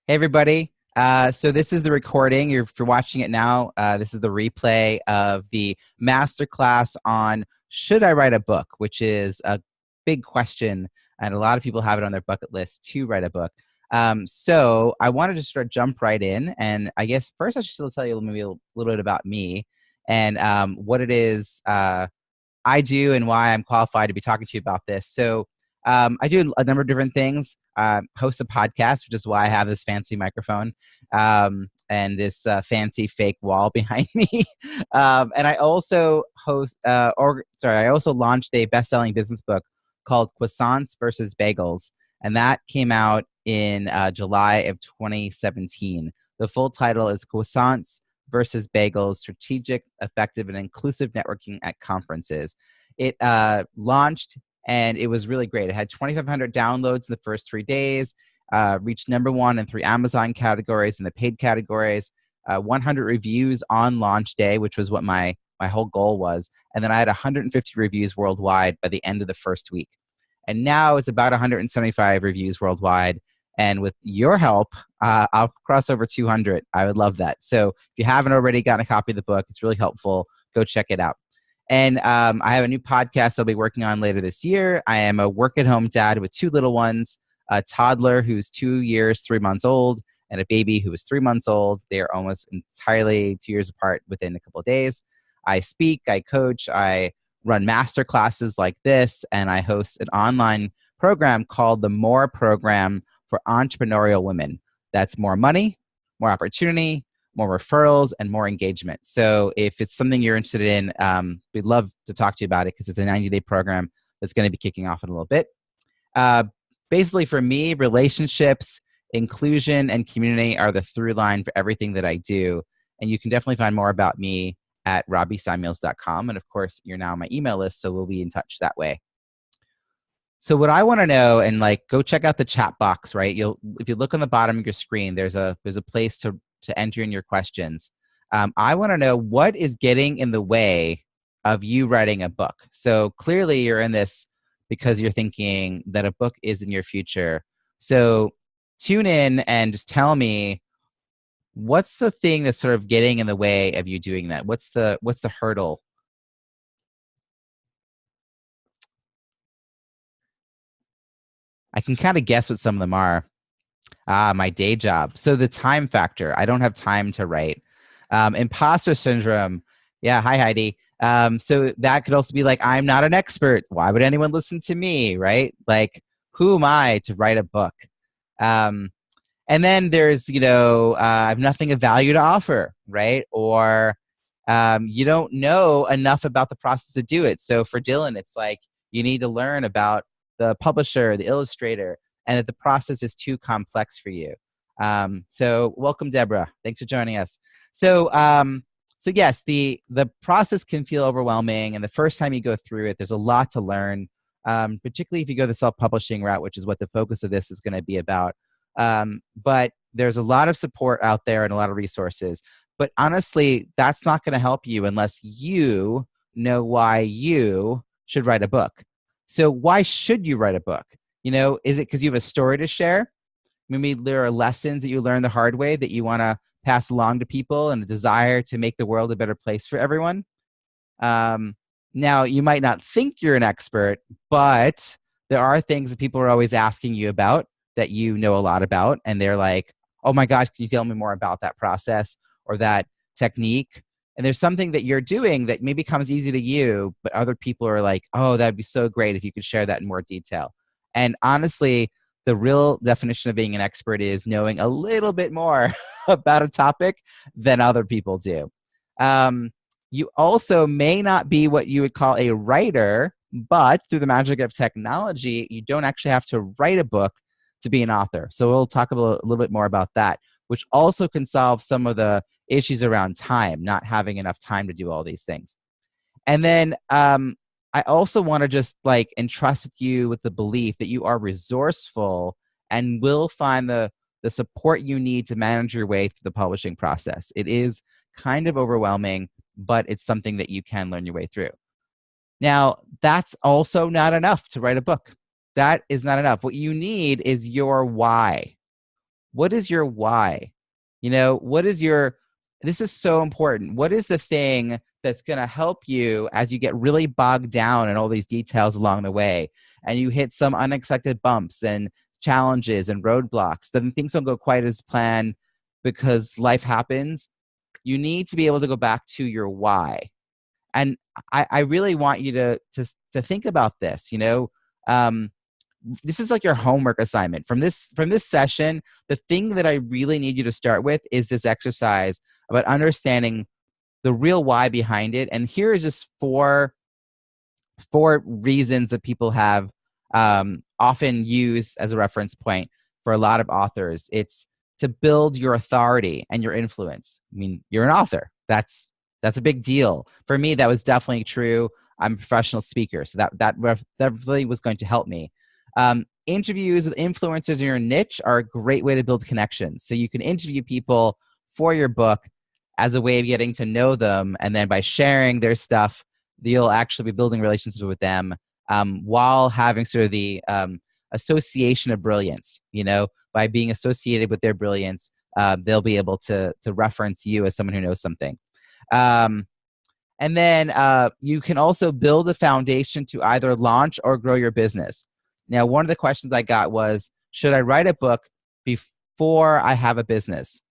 Hey, everybody. So this is the recording. If you're watching it now, this is the replay of the masterclass on should I write a book, which is a big question, and a lot of people have it on their bucket list to write a book. So I wanted to start jump right in, and I guess first I should still tell you maybe a little bit about me and what it is I do and why I'm qualified to be talking to you about this. So I do a number of different things. Host a podcast, which is why I have this fancy microphone and this fancy fake wall behind me. And I also I also launched a best-selling business book called Croissants versus Bagels, and that came out in July of 2017. The full title is Croissants versus Bagels: Strategic, Effective, and Inclusive Networking at Conferences. It launched and it was really great. It had 2,500 downloads in the first 3 days, reached #1 in 3 Amazon categories in the paid categories, 100 reviews on launch day, which was what my whole goal was. And then I had 150 reviews worldwide by the end of the first week. And now it's about 175 reviews worldwide. And with your help, I'll cross over 200. I would love that. So if you haven't already gotten a copy of the book, it's really helpful. Go check it out. And I have a new podcast I'll be working on later this year. I am a work-at-home dad with 2 little ones, a toddler who's 2 years, 3 months old, and a baby who is 3 months old. They are almost entirely 2 years apart within a couple of days. I speak, I coach, I run master classes like this, and I host an online program called the More Program for entrepreneurial women. That's more money, more opportunity, more referrals, and more engagement. So if it's something you're interested in, we'd love to talk to you about it because it's a 90-day program that's going to be kicking off in a little bit. Basically, for me, relationships, inclusion, and community are the through line for everything that I do. And you can definitely find more about me at robbiesamuels.com. And of course, you're now on my email list, so we'll be in touch that way. So what I want to know, and go check out the chat box, right? If you look on the bottom of your screen, there's a place to enter in your questions. I want to know what is getting in the way of you writing a book. So clearly you're in this because you're thinking that a book is in your future. So tune in and just tell me, what's the thing that's sort of getting in the way of you doing that? What's the hurdle? I can kind of guess what some of them are. My day job. So the time factor. I don't have time to write. Imposter syndrome. Yeah. Hi, Heidi. So that could also be like, I'm not an expert. Why would anyone listen to me? Right? Like, who am I to write a book? Um, and then there's, I have nothing of value to offer, right? Or you don't know enough about the process to do it. So for Dylan, it's like you need to learn about the publisher, the illustrator, and that the process is too complex for you. So welcome, Deborah. Thanks for joining us. So yes, the process can feel overwhelming, and the first time you go through it, there's a lot to learn, particularly if you go the self-publishing route, which is what the focus of this is going to be about. But there's a lot of support out there and a lot of resources. But honestly, that's not going to help you unless you know why you should write a book. So why should you write a book? Is it because you have a story to share? Maybe there are lessons that you learn the hard way that you want to pass along to people and a desire to make the world a better place for everyone. Now, you might not think you're an expert, but there are things that people are always asking you about that you know a lot about. And they're like, oh my gosh, can you tell me more about that process or that technique? And there's something that you're doing that maybe comes easy to you, but other people are like, oh, that'd be so great if you could share that in more detail. And honestly, the real definition of being an expert is knowing a little bit more about a topic than other people do. You also may not be what you would call a writer, but through the magic of technology, you don't actually have to write a book to be an author. So we'll talk a little bit more about that, which also can solve some of the issues around time, not having enough time to do all these things. And then I also want to just entrust you with the belief that you are resourceful and will find the support you need to manage your way through the publishing process. It is kind of overwhelming, but it's something that you can learn your way through. Now, that's also not enough to write a book. That is not enough. What you need is your why. what is your why? This is so important. What is the thing that's going to help you as you get really bogged down in all these details along the way and you hit some unexpected bumps and challenges and roadblocks, then things don't go quite as planned because life happens. You need to be able to go back to your why. And I really want you to think about this. This is like your homework assignment from this session. The thing that I really need you to start with is this exercise about understanding the real why behind it. And here is just four reasons that people have often used as a reference point for a lot of authors. It's to build your authority and your influence. I mean, you're an author. That's a big deal. For me, that was definitely true. I'm a professional speaker, so that really was going to help me. Interviews with influencers in your niche are a great way to build connections. So you can interview people for your book as a way of getting to know them, and then by sharing their stuff, you'll actually be building relationships with them while having sort of the association of brilliance. By being associated with their brilliance, they'll be able to reference you as someone who knows something. And then you can also build a foundation to either launch or grow your business. Now, one of the questions I got was, should I write a book before I have a business?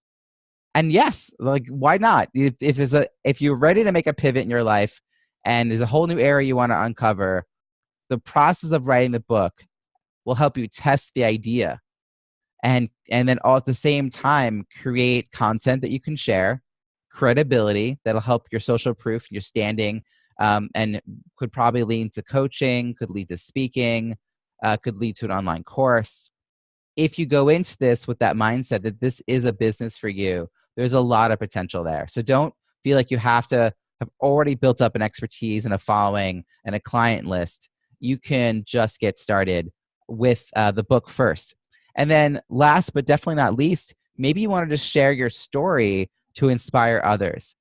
And yes, like, why not? If you're ready to make a pivot in your life and there's a whole new area you want to uncover, the process of writing the book will help you test the idea and then all at the same time create content that you can share, credibility that'll help your social proof, your standing, and could probably lead to coaching, could lead to speaking, could lead to an online course. If you go into this with that mindset that this is a business for you, there's a lot of potential there. So don't feel like you have to have already built up an expertise and a following and a client list. You can just get started with the book first. And then last but definitely not least, maybe you want to just share your story to inspire others.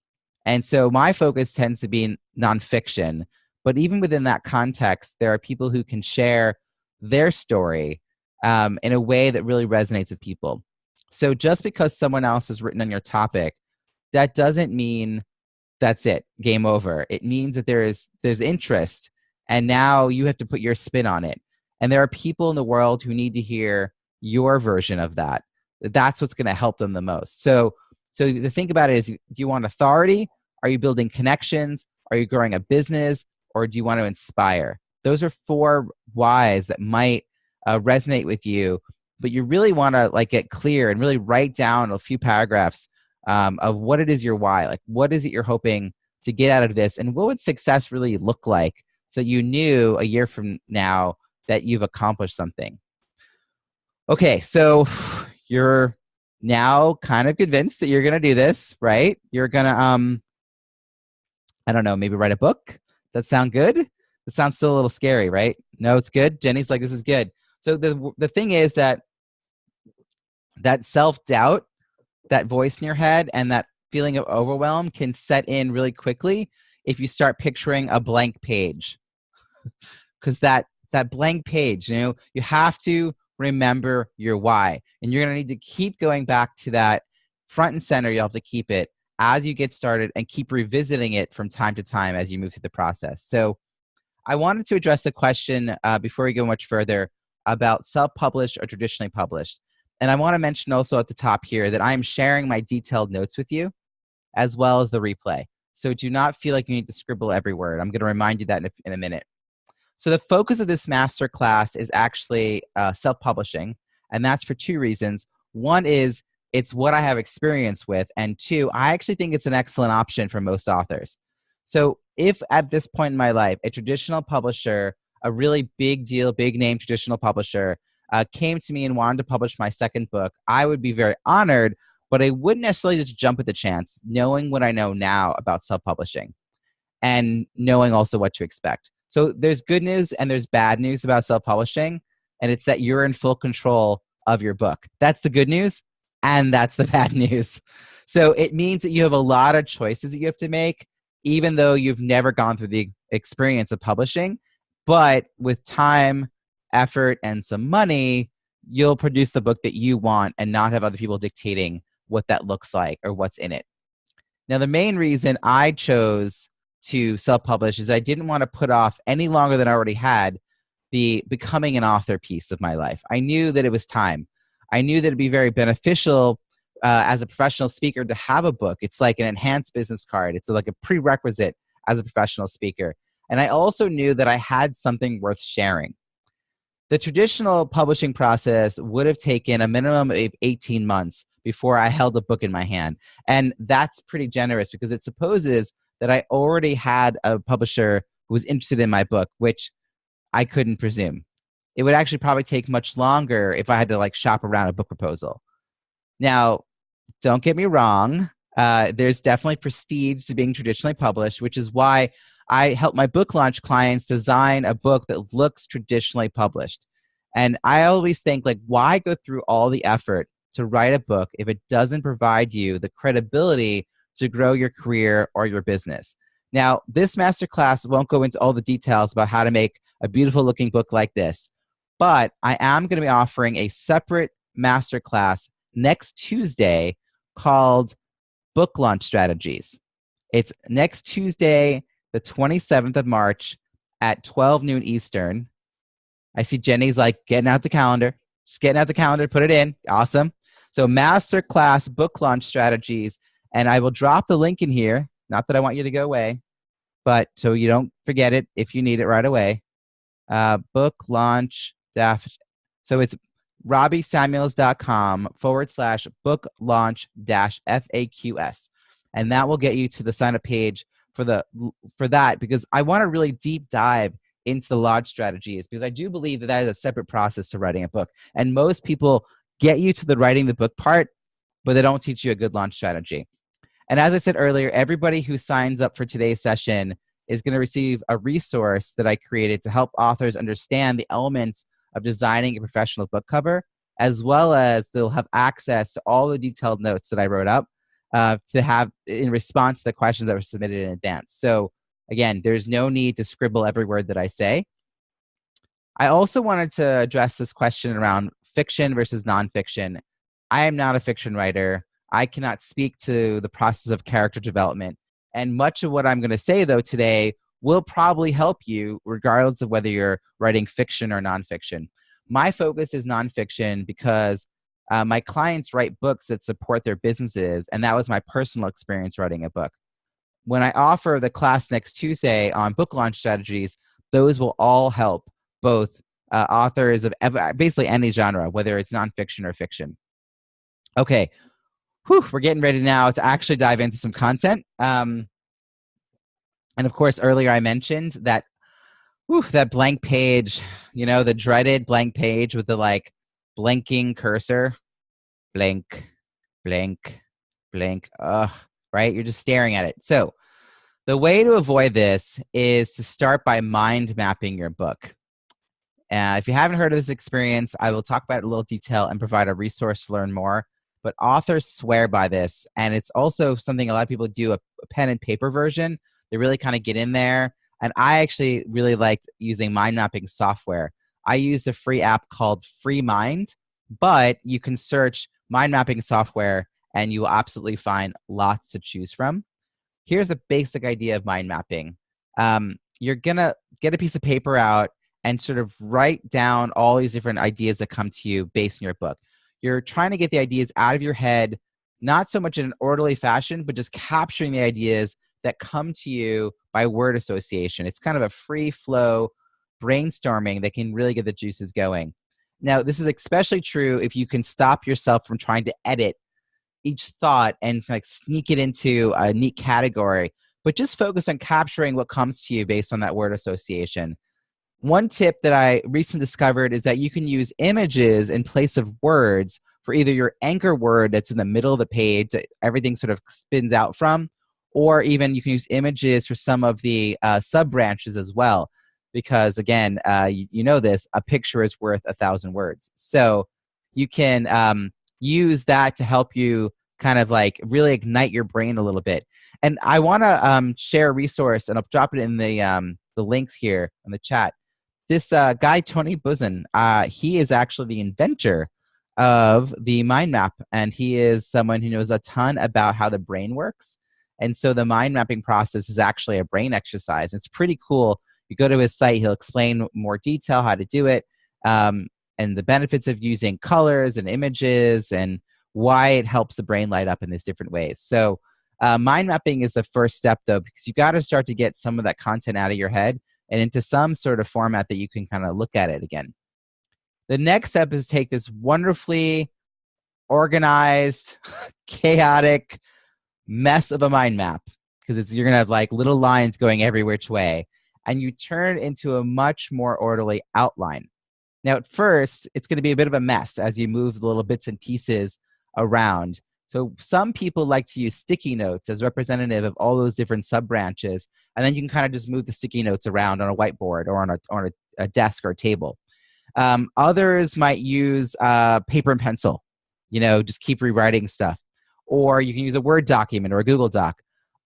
And so my focus tends to be nonfiction, but even within that context, there are people who can share their story in a way that really resonates with people. So just because someone else has written on your topic, that doesn't mean that's it, game over. It means that there's interest, and now you have to put your spin on it. And there are people in the world who need to hear your version of that. That's what's going to help them the most. So the thing about it is, do you want authority? Are you building connections? Are you growing a business? Or do you want to inspire? Those are four whys that might resonate with you, but you really want to get clear and really write down a few paragraphs of what it is your why. Like, what is it you're hoping to get out of this? And what would success really look like so you knew a year from now that you've accomplished something? Okay, so you're now kind of convinced that you're going to do this, right? You're going to, I don't know, maybe write a book. Does that sound good? It sounds still a little scary, right? No, it's good. Jenny's like, this is good. So the thing is that self-doubt, that voice in your head, and that feeling of overwhelm can set in really quickly if you start picturing a blank page. Because that blank page, you have to remember your why. And you're going to need to keep going back to that front and center. You'll have to keep it as you get started and keep revisiting it from time to time as you move through the process. So I wanted to address the question before we go much further about self-published or traditionally published. And I want to mention also at the top here that I am sharing my detailed notes with you as well as the replay. So do not feel like you need to scribble every word. I'm going to remind you that in a minute. So the focus of this masterclass is actually self-publishing, and that's for two reasons. One is it's what I have experience with, and two, I actually think it's an excellent option for most authors. So if at this point in my life, a traditional publisher, a really big deal, big name traditional publisher, came to me and wanted to publish my second book, I would be very honored, but I wouldn't necessarily just jump at the chance, knowing what I know now about self-publishing and knowing also what to expect. So there's good news and there's bad news about self-publishing, and it's that you're in full control of your book. That's the good news, and that's the bad news. So it means that you have a lot of choices that you have to make, even though you've never gone through the experience of publishing. But with time, effort, and some money, you'll produce the book that you want and not have other people dictating what that looks like or what's in it. Now, the main reason I chose to self-publish is I didn't want to put off any longer than I already had the becoming an author piece of my life. I knew that it was time. I knew that it'd be very beneficial as a professional speaker to have a book. It's like an enhanced business card. It's like a prerequisite as a professional speaker. And I also knew that I had something worth sharing. The traditional publishing process would have taken a minimum of 18 months before I held a book in my hand. And that's pretty generous because it supposes that I already had a publisher who was interested in my book, which I couldn't presume. It would actually probably take much longer if I had to like shop around a book proposal. Now, don't get me wrong. There's definitely prestige to being traditionally published, which is why I help my book launch clients design a book that looks traditionally published. And I always think, like, why go through all the effort to write a book if it doesn't provide you the credibility to grow your career or your business? Now, this masterclass won't go into all the details about how to make a beautiful looking book like this, but I am going to be offering a separate masterclass next Tuesday called Book Launch Strategies. It's next Tuesday, the 27th of March at 12 noon Eastern. I see Jenny's like getting out the calendar. Just getting out the calendar, put it in. Awesome. So Masterclass Book Launch Strategies. And I will drop the link in here. Not that I want you to go away, but so you don't forget it if you need it right away. Book launch dash. So it's robbiesamuels.com/book launch -FAQS. And that will get you to the sign up page for that, because I want to really deep dive into the launch strategies, because I do believe that that is a separate process to writing a book. And most people get you to the writing the book part, but they don't teach you a good launch strategy. And as I said earlier, everybody who signs up for today's session is going to receive a resource that I created to help authors understand the elements of designing a professional book cover, as well as they'll have access to all the detailed notes that I wrote up to have in response to the questions that were submitted in advance. So again, there's no need to scribble every word that I say. I also wanted to address this question around fiction versus nonfiction. I am not a fiction writer. I cannot speak to the process of character development. And much of what I'm going to say, though, today will probably help you regardless of whether you're writing fiction or nonfiction. My focus is nonfiction because my clients write books that support their businesses, and that was my personal experience writing a book. When I offer the class next Tuesday on book launch strategies, those will all help both authors of basically any genre, whether it's nonfiction or fiction. Okay, we're getting ready now to actually dive into some content. And of course, earlier I mentioned that that blank page, the dreaded blank page with the like blinking cursor, blank, blank, blank, right? You're just staring at it. So the way to avoid this is to start by mind mapping your book. If you haven't heard of this experience, I will talk about it in a little detail and provide a resource to learn more. But authors swear by this, and it's also something a lot of people do a pen and paper version. They really kind of get in there. And I actually really liked using mind mapping software. I use a free app called Free Mind, but you can search mind mapping software and you will absolutely find lots to choose from. Here's the basic idea of mind mapping. You're going to get a piece of paper out and sort of write down all these different ideas that come to you based on your book. You're trying to get the ideas out of your head, not so much in an orderly fashion, but just capturing the ideas that come to you by word association. It's kind of a free flow brainstorming that can really get the juices going. Now, this is especially true if you can stop yourself from trying to edit each thought and like sneak it into a neat category, but just focus on capturing what comes to you based on that word association. One tip that I recently discovered is that you can use images in place of words for either your anchor word that's in the middle of the page that everything sort of spins out from, or even you can use images for some of the sub-branches as well. Because again, you know this, a picture is worth 1,000 words. So you can use that to help you kind of like really ignite your brain a little bit. And I want to share a resource, and I'll drop it in the links here in the chat. this guy, Tony Buzan, he is actually the inventor of the mind map, and he is someone who knows a ton about how the brain works. And so the mind mapping process is actually a brain exercise. It's pretty cool. You go to his site, he'll explain more detail how to do it, and the benefits of using colors and images and why it helps the brain light up in these different ways. So mind mapping is the first step, though, because you got to start to get some of that content out of your head and into some sort of format that you can kind of look at it again. The next step is take this wonderfully organized, chaotic mess of a mind map, because you're going to have like little lines going every which way, and you turn it into a much more orderly outline. Now, at first, it's going to be a bit of a mess as you move the little bits and pieces around. So some people like to use sticky notes as representative of all those different sub-branches, and then you can kind of just move the sticky notes around on a whiteboard or on a desk or a table. Others might use paper and pencil, just keep rewriting stuff. Or you can use a Word document or a Google Doc.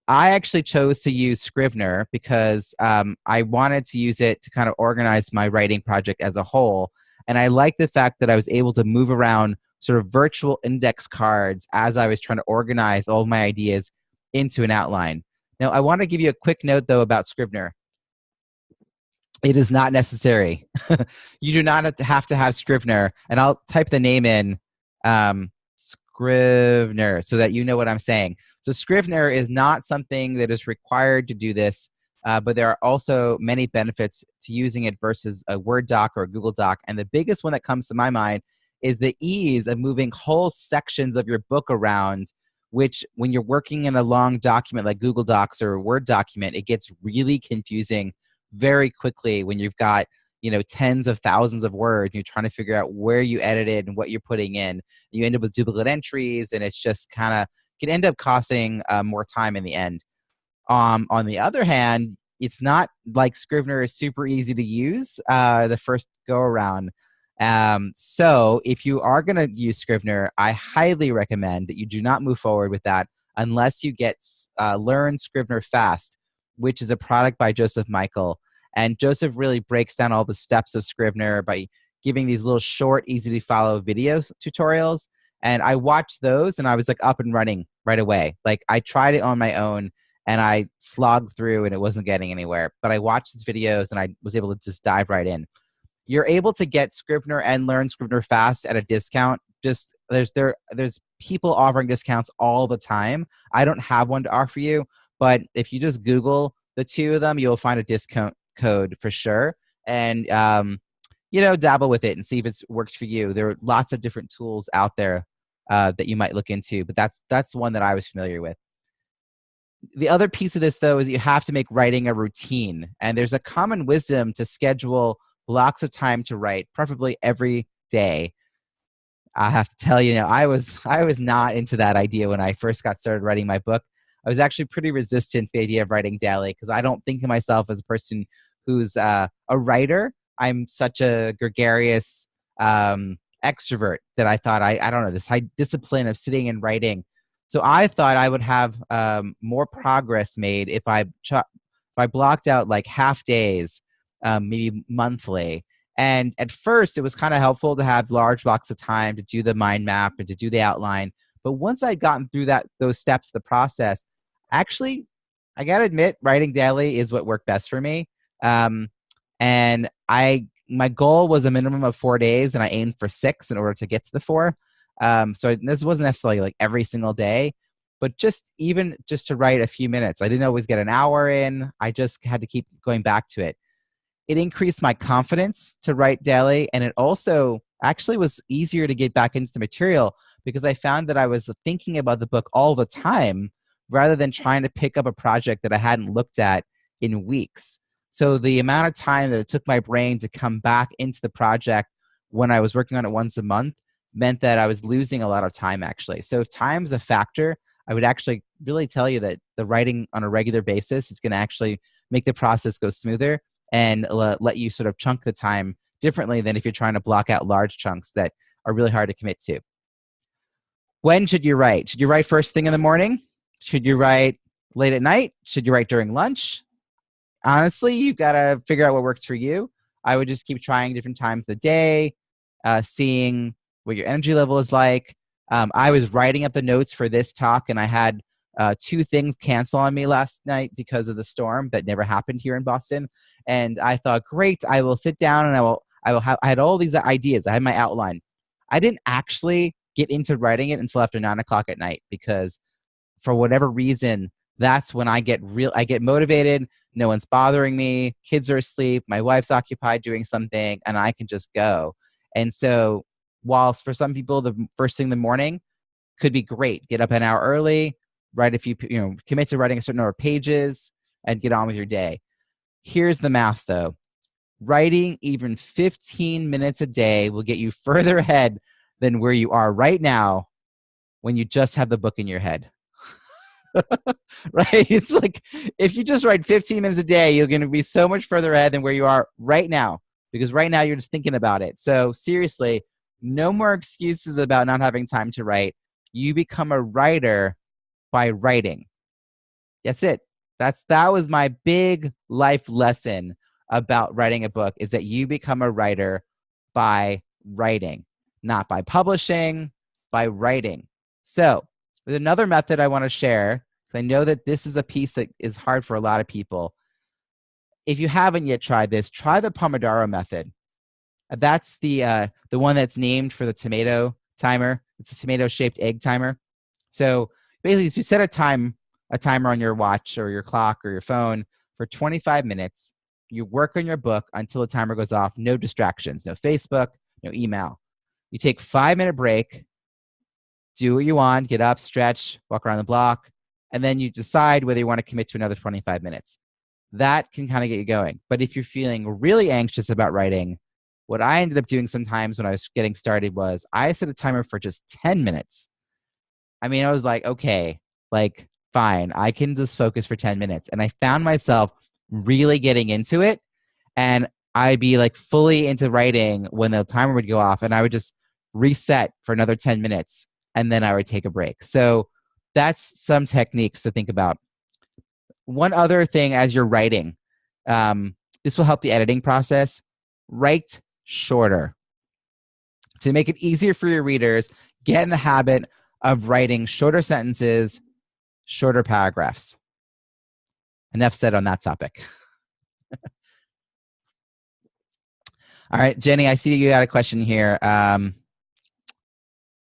I actually chose to use Scrivener because I wanted to use it to kind of organize my writing project as a whole. And I like the fact that I was able to move around sort of virtual index cards as I was trying to organize all of my ideas into an outline. Now, I want to give you a quick note, though, about Scrivener. It is not necessary. You do not have to have Scrivener. And I'll type the name in, Scrivener, so that you know what I'm saying. So Scrivener is not something that is required to do this, but there are also many benefits to using it versus a Word doc or a Google Doc. And the biggest one that comes to my mind is the ease of moving whole sections of your book around, which when you're working in a long document like Google Docs or a Word document, it gets really confusing very quickly when you've got tens of thousands of words, and you're trying to figure out where you edited and what you're putting in. You end up with duplicate entries, and it's just kind of can end up costing more time in the end. On the other hand, it's not like Scrivener is super easy to use the first go around. So if you are going to use Scrivener, I highly recommend that you do not move forward with that unless you get Learn Scrivener Fast, which is a product by Joseph Michael. And Joseph really breaks down all the steps of Scrivener by giving these little short, easy to follow video tutorials. And I watched those and I was like up and running right away. Like I tried it on my own and I slogged through and it wasn't getting anywhere. But I watched his videos and I was able to just dive right in. You're able to get Scrivener and Learn Scrivener Fast at a discount. Just there's people offering discounts all the time. I don't have one to offer you, but if you just Google the two of them, you'll find a discount code for sure. And dabble with it and see if it works for you. There are lots of different tools out there that you might look into, but that's one that I was familiar with. The other piece of this, though, is you have to make writing a routine. And there's a common wisdom to schedule blocks of time to write, preferably every day. I have to tell you, I was not into that idea when I first got started writing my book. I was actually pretty resistant to the idea of writing daily because I don't think of myself as a person who's a writer. I'm such a gregarious extrovert that I thought I don't know, this high discipline of sitting and writing. So I thought I would have more progress made if I blocked out like half days, maybe monthly. And at first, it was kind of helpful to have large blocks of time to do the mind map and to do the outline. But once I'd gotten through those steps of the process, actually, I got to admit, writing daily is what worked best for me. And my goal was a minimum of 4 days, and I aimed for 6 in order to get to the 4. So this wasn't necessarily like every single day, but just to write a few minutes. I didn't always get an hour in. I just had to keep going back to it. It increased my confidence to write daily, and it also actually was easier to get back into the material because I found that I was thinking about the book all the time rather than trying to pick up a project that I hadn't looked at in weeks. So the amount of time that it took my brain to come back into the project when I was working on it once a month meant that I was losing a lot of time, actually. So if time's a factor, I would actually really tell you that the writing on a regular basis is going to actually make the process go smoother and let you sort of chunk the time differently than if you're trying to block out large chunks that are really hard to commit to. When should you write? Should you write first thing in the morning? Should you write late at night? Should you write during lunch? Honestly, you've got to figure out what works for you. I would just keep trying different times of the day, seeing what your energy level is like. I was writing up the notes for this talk, and I had two things cancel on me last night because of the storm that never happened here in Boston. And I thought, great, I will sit down and I had all these ideas. I had my outline. I didn't actually get into writing it until after 9 o'clock at night because for whatever reason, that's when I get motivated. No one's bothering me. Kids are asleep. My wife's occupied doing something, and I can just go. And so, whilst for some people, the first thing in the morning could be great, get up an hour early, write a few, commit to writing a certain number of pages, and get on with your day. Here's the math, though. Writing even 15 minutes a day will get you further ahead than where you are right now when you just have the book in your head. Right? It's like if you just write 15 minutes a day, you're going to be so much further ahead than where you are right now because right now you're just thinking about it. So seriously, no more excuses about not having time to write. You become a writer by writing. That's it. That was my big life lesson about writing a book is that you become a writer by writing, not by publishing, by writing. So there's another method I want to share because I know that this is a piece that is hard for a lot of people. If you haven't yet tried this, try the Pomodoro method. That's the one that's named for the tomato timer. It's a tomato-shaped egg timer. So basically, you set a timer on your watch or your clock or your phone for 25 minutes. You work on your book until the timer goes off. No distractions, no Facebook, no email. You take 5-minute break, do what you want, get up, stretch, walk around the block, and then you decide whether you want to commit to another 25 minutes. That can kind of get you going. But if you're feeling really anxious about writing, what I ended up doing sometimes when I was getting started was I set a timer for just 10 minutes. I mean, I was like, okay, like, fine, I can just focus for 10 minutes. And I found myself really getting into it. And I'd be like fully into writing when the timer would go off. And I would just reset for another 10 minutes. And then I would take a break. So that's some techniques to think about. One other thing as you're writing, this will help the editing process. Write shorter. To make it easier for your readers, get in the habit of writing shorter sentences, shorter paragraphs. Enough said on that topic. All right, Jenny, I see you got a question here.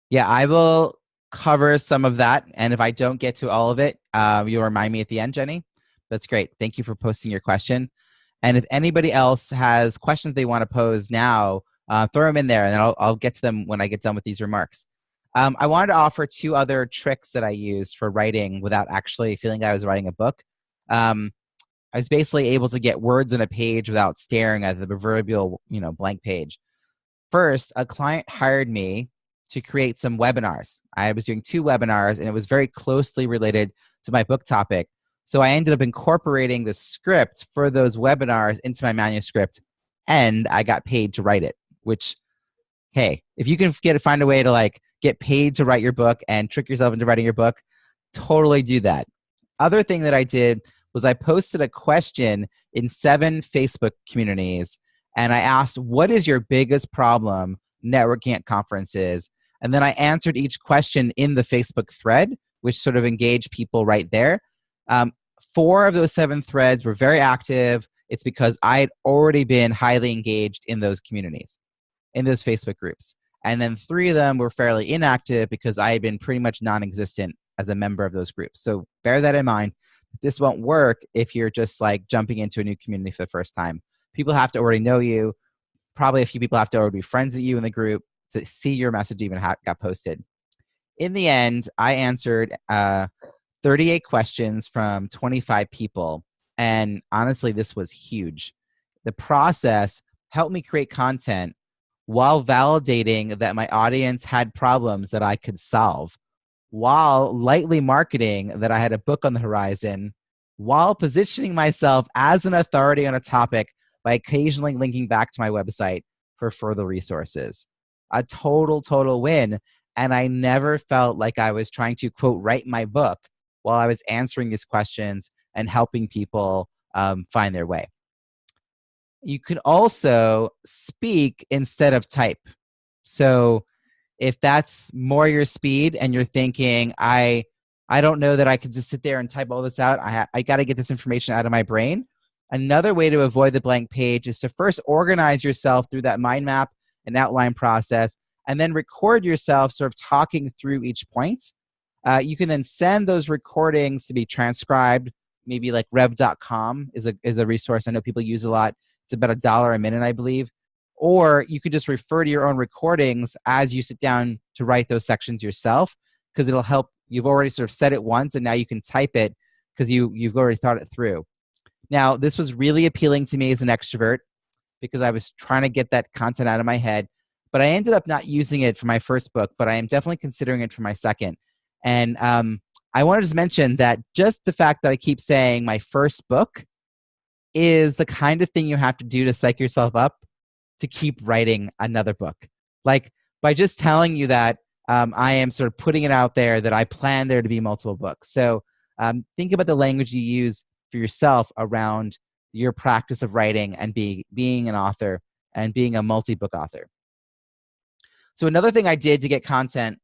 Yeah, I will cover some of that. And if I don't get to all of it, you'll remind me at the end, Jenny. That's great. Thank you for posting your question. And if anybody else has questions they want to pose now, throw them in there, and then I'll get to them when I get done with these remarks. I wanted to offer 2 other tricks that I use for writing without actually feeling I was writing a book. I was basically able to get words on a page without staring at the proverbial, blank page. First, a client hired me to create some webinars. I was doing 2 webinars, and it was very closely related to my book topic. So I ended up incorporating the script for those webinars into my manuscript, and I got paid to write it, which, hey, if you can find a way to get paid to write your book and trick yourself into writing your book, totally do that. Other thing that I did was I posted a question in 7 Facebook communities, and I asked, what is your biggest problem networking at conferences? And then I answered each question in the Facebook thread, which sort of engaged people right there. 4 of those 7 threads were very active. It's because I had already been highly engaged in those communities, in those Facebook groups. And then 3 of them were fairly inactive because I had been pretty much non-existent as a member of those groups. So bear that in mind. This won't work if you're just jumping into a new community for the first time. People have to already know you. Probably a few people have to already be friends with you in the group to see your message even got posted. In the end, I answered 38 questions from 25 people. And honestly, this was huge. The process helped me create content while validating that my audience had problems that I could solve, while lightly marketing that I had a book on the horizon, while positioning myself as an authority on a topic by occasionally linking back to my website for further resources. A total win. And I never felt like I was trying to, quote, write my book while I was answering these questions and helping people find their way. You can also speak instead of type. So if that's more your speed and you're thinking, I don't know that I could just sit there and type all this out. I got to get this information out of my brain. Another way to avoid the blank page is to first organize yourself through that mind map and outline process, and then record yourself sort of talking through each point. You can then send those recordings to be transcribed. Maybe like rev.com is a resource I know people use a lot. It's about $1 a minute, I believe. Or you could just refer to your own recordings as you sit down to write those sections yourself, because it'll help. You've already sort of said it once, and now you can type it because you've already thought it through. Now, this was really appealing to me as an extrovert because I was trying to get that content out of my head, but I ended up not using it for my first book, but I am definitely considering it for my second. And I want to just mention that just the fact that I keep saying my first book is the kind of thing you have to do to psych yourself up to keep writing another book. Like, by just telling you that, I am sort of putting it out there that I plan there to be multiple books. So think about the language you use for yourself around your practice of writing and being an author and being a multi-book author. So another thing I did to get content,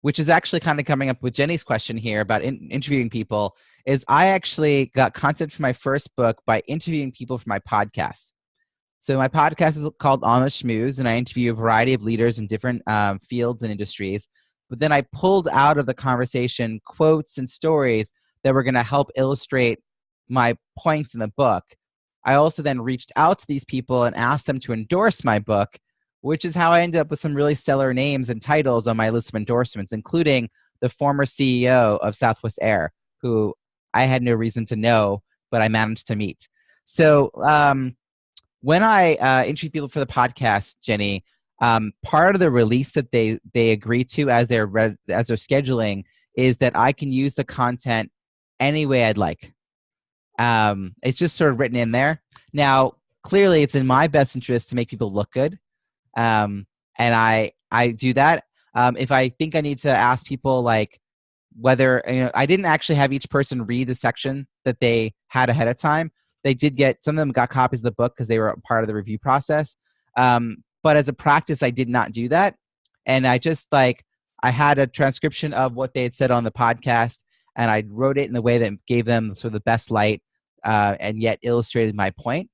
which is actually kind of coming up with Jenny's question here about interviewing people, is I actually got content for my first book by interviewing people for my podcast. So my podcast is called On the Schmooze, and I interview a variety of leaders in different fields and industries. But then I pulled out of the conversation quotes and stories that were going to help illustrate my points in the book. I also then reached out to these people and asked them to endorse my book, which is how I ended up with some really stellar names and titles on my list of endorsements, including the former CEO of Southwest Air, who I had no reason to know, but I managed to meet. So when I interview people for the podcast, Jenny, part of the release that they agree to as they're scheduling is that I can use the content any way I'd like. It's just sort of written in there. Now, clearly, it's in my best interest to make people look good, and I do that. If I think I need to ask people like whether, I didn't actually have each person read the section that they had ahead of time. They did get, some of them got copies of the book because they were part of the review process. But as a practice, I did not do that. And I just I had a transcription of what they had said on the podcast, and I wrote it in the way that gave them sort of the best light and yet illustrated my point.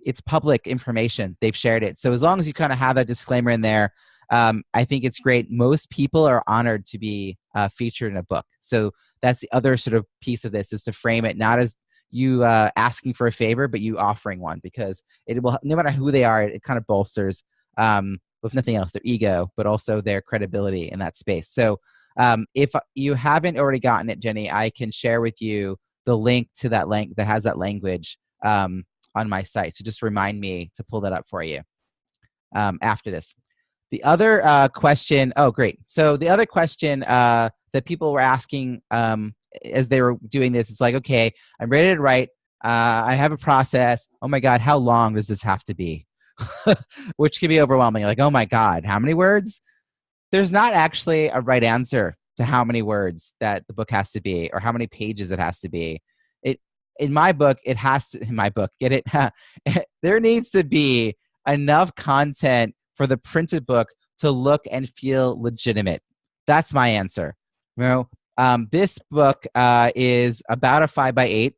It's public information. They've shared it. So as long as you kind of have that disclaimer in there, I think it's great. Most people are honored to be featured in a book. So that's the other sort of piece of this, is to frame it not as you asking for a favor, but you offering one, because it will, no matter who they are, it kind of bolsters, if nothing else, their ego, but also their credibility in that space. So if you haven't already gotten it, Jenny, I can share with you the link to that link that has that language on my site. So just remind me to pull that up for you after this. The other question, oh, great. So the other question that people were asking as they were doing this is like, okay, I'm ready to write. I have a process. Oh my God, how long does this have to be? Which can be overwhelming. Like, oh my God, how many words? There's not actually a right answer to how many words that the book has to be or how many pages it has to be. In my book, it has to, in my book, get it? There needs to be enough content for the printed book to look and feel legitimate. That's my answer. This book is about a 5x8.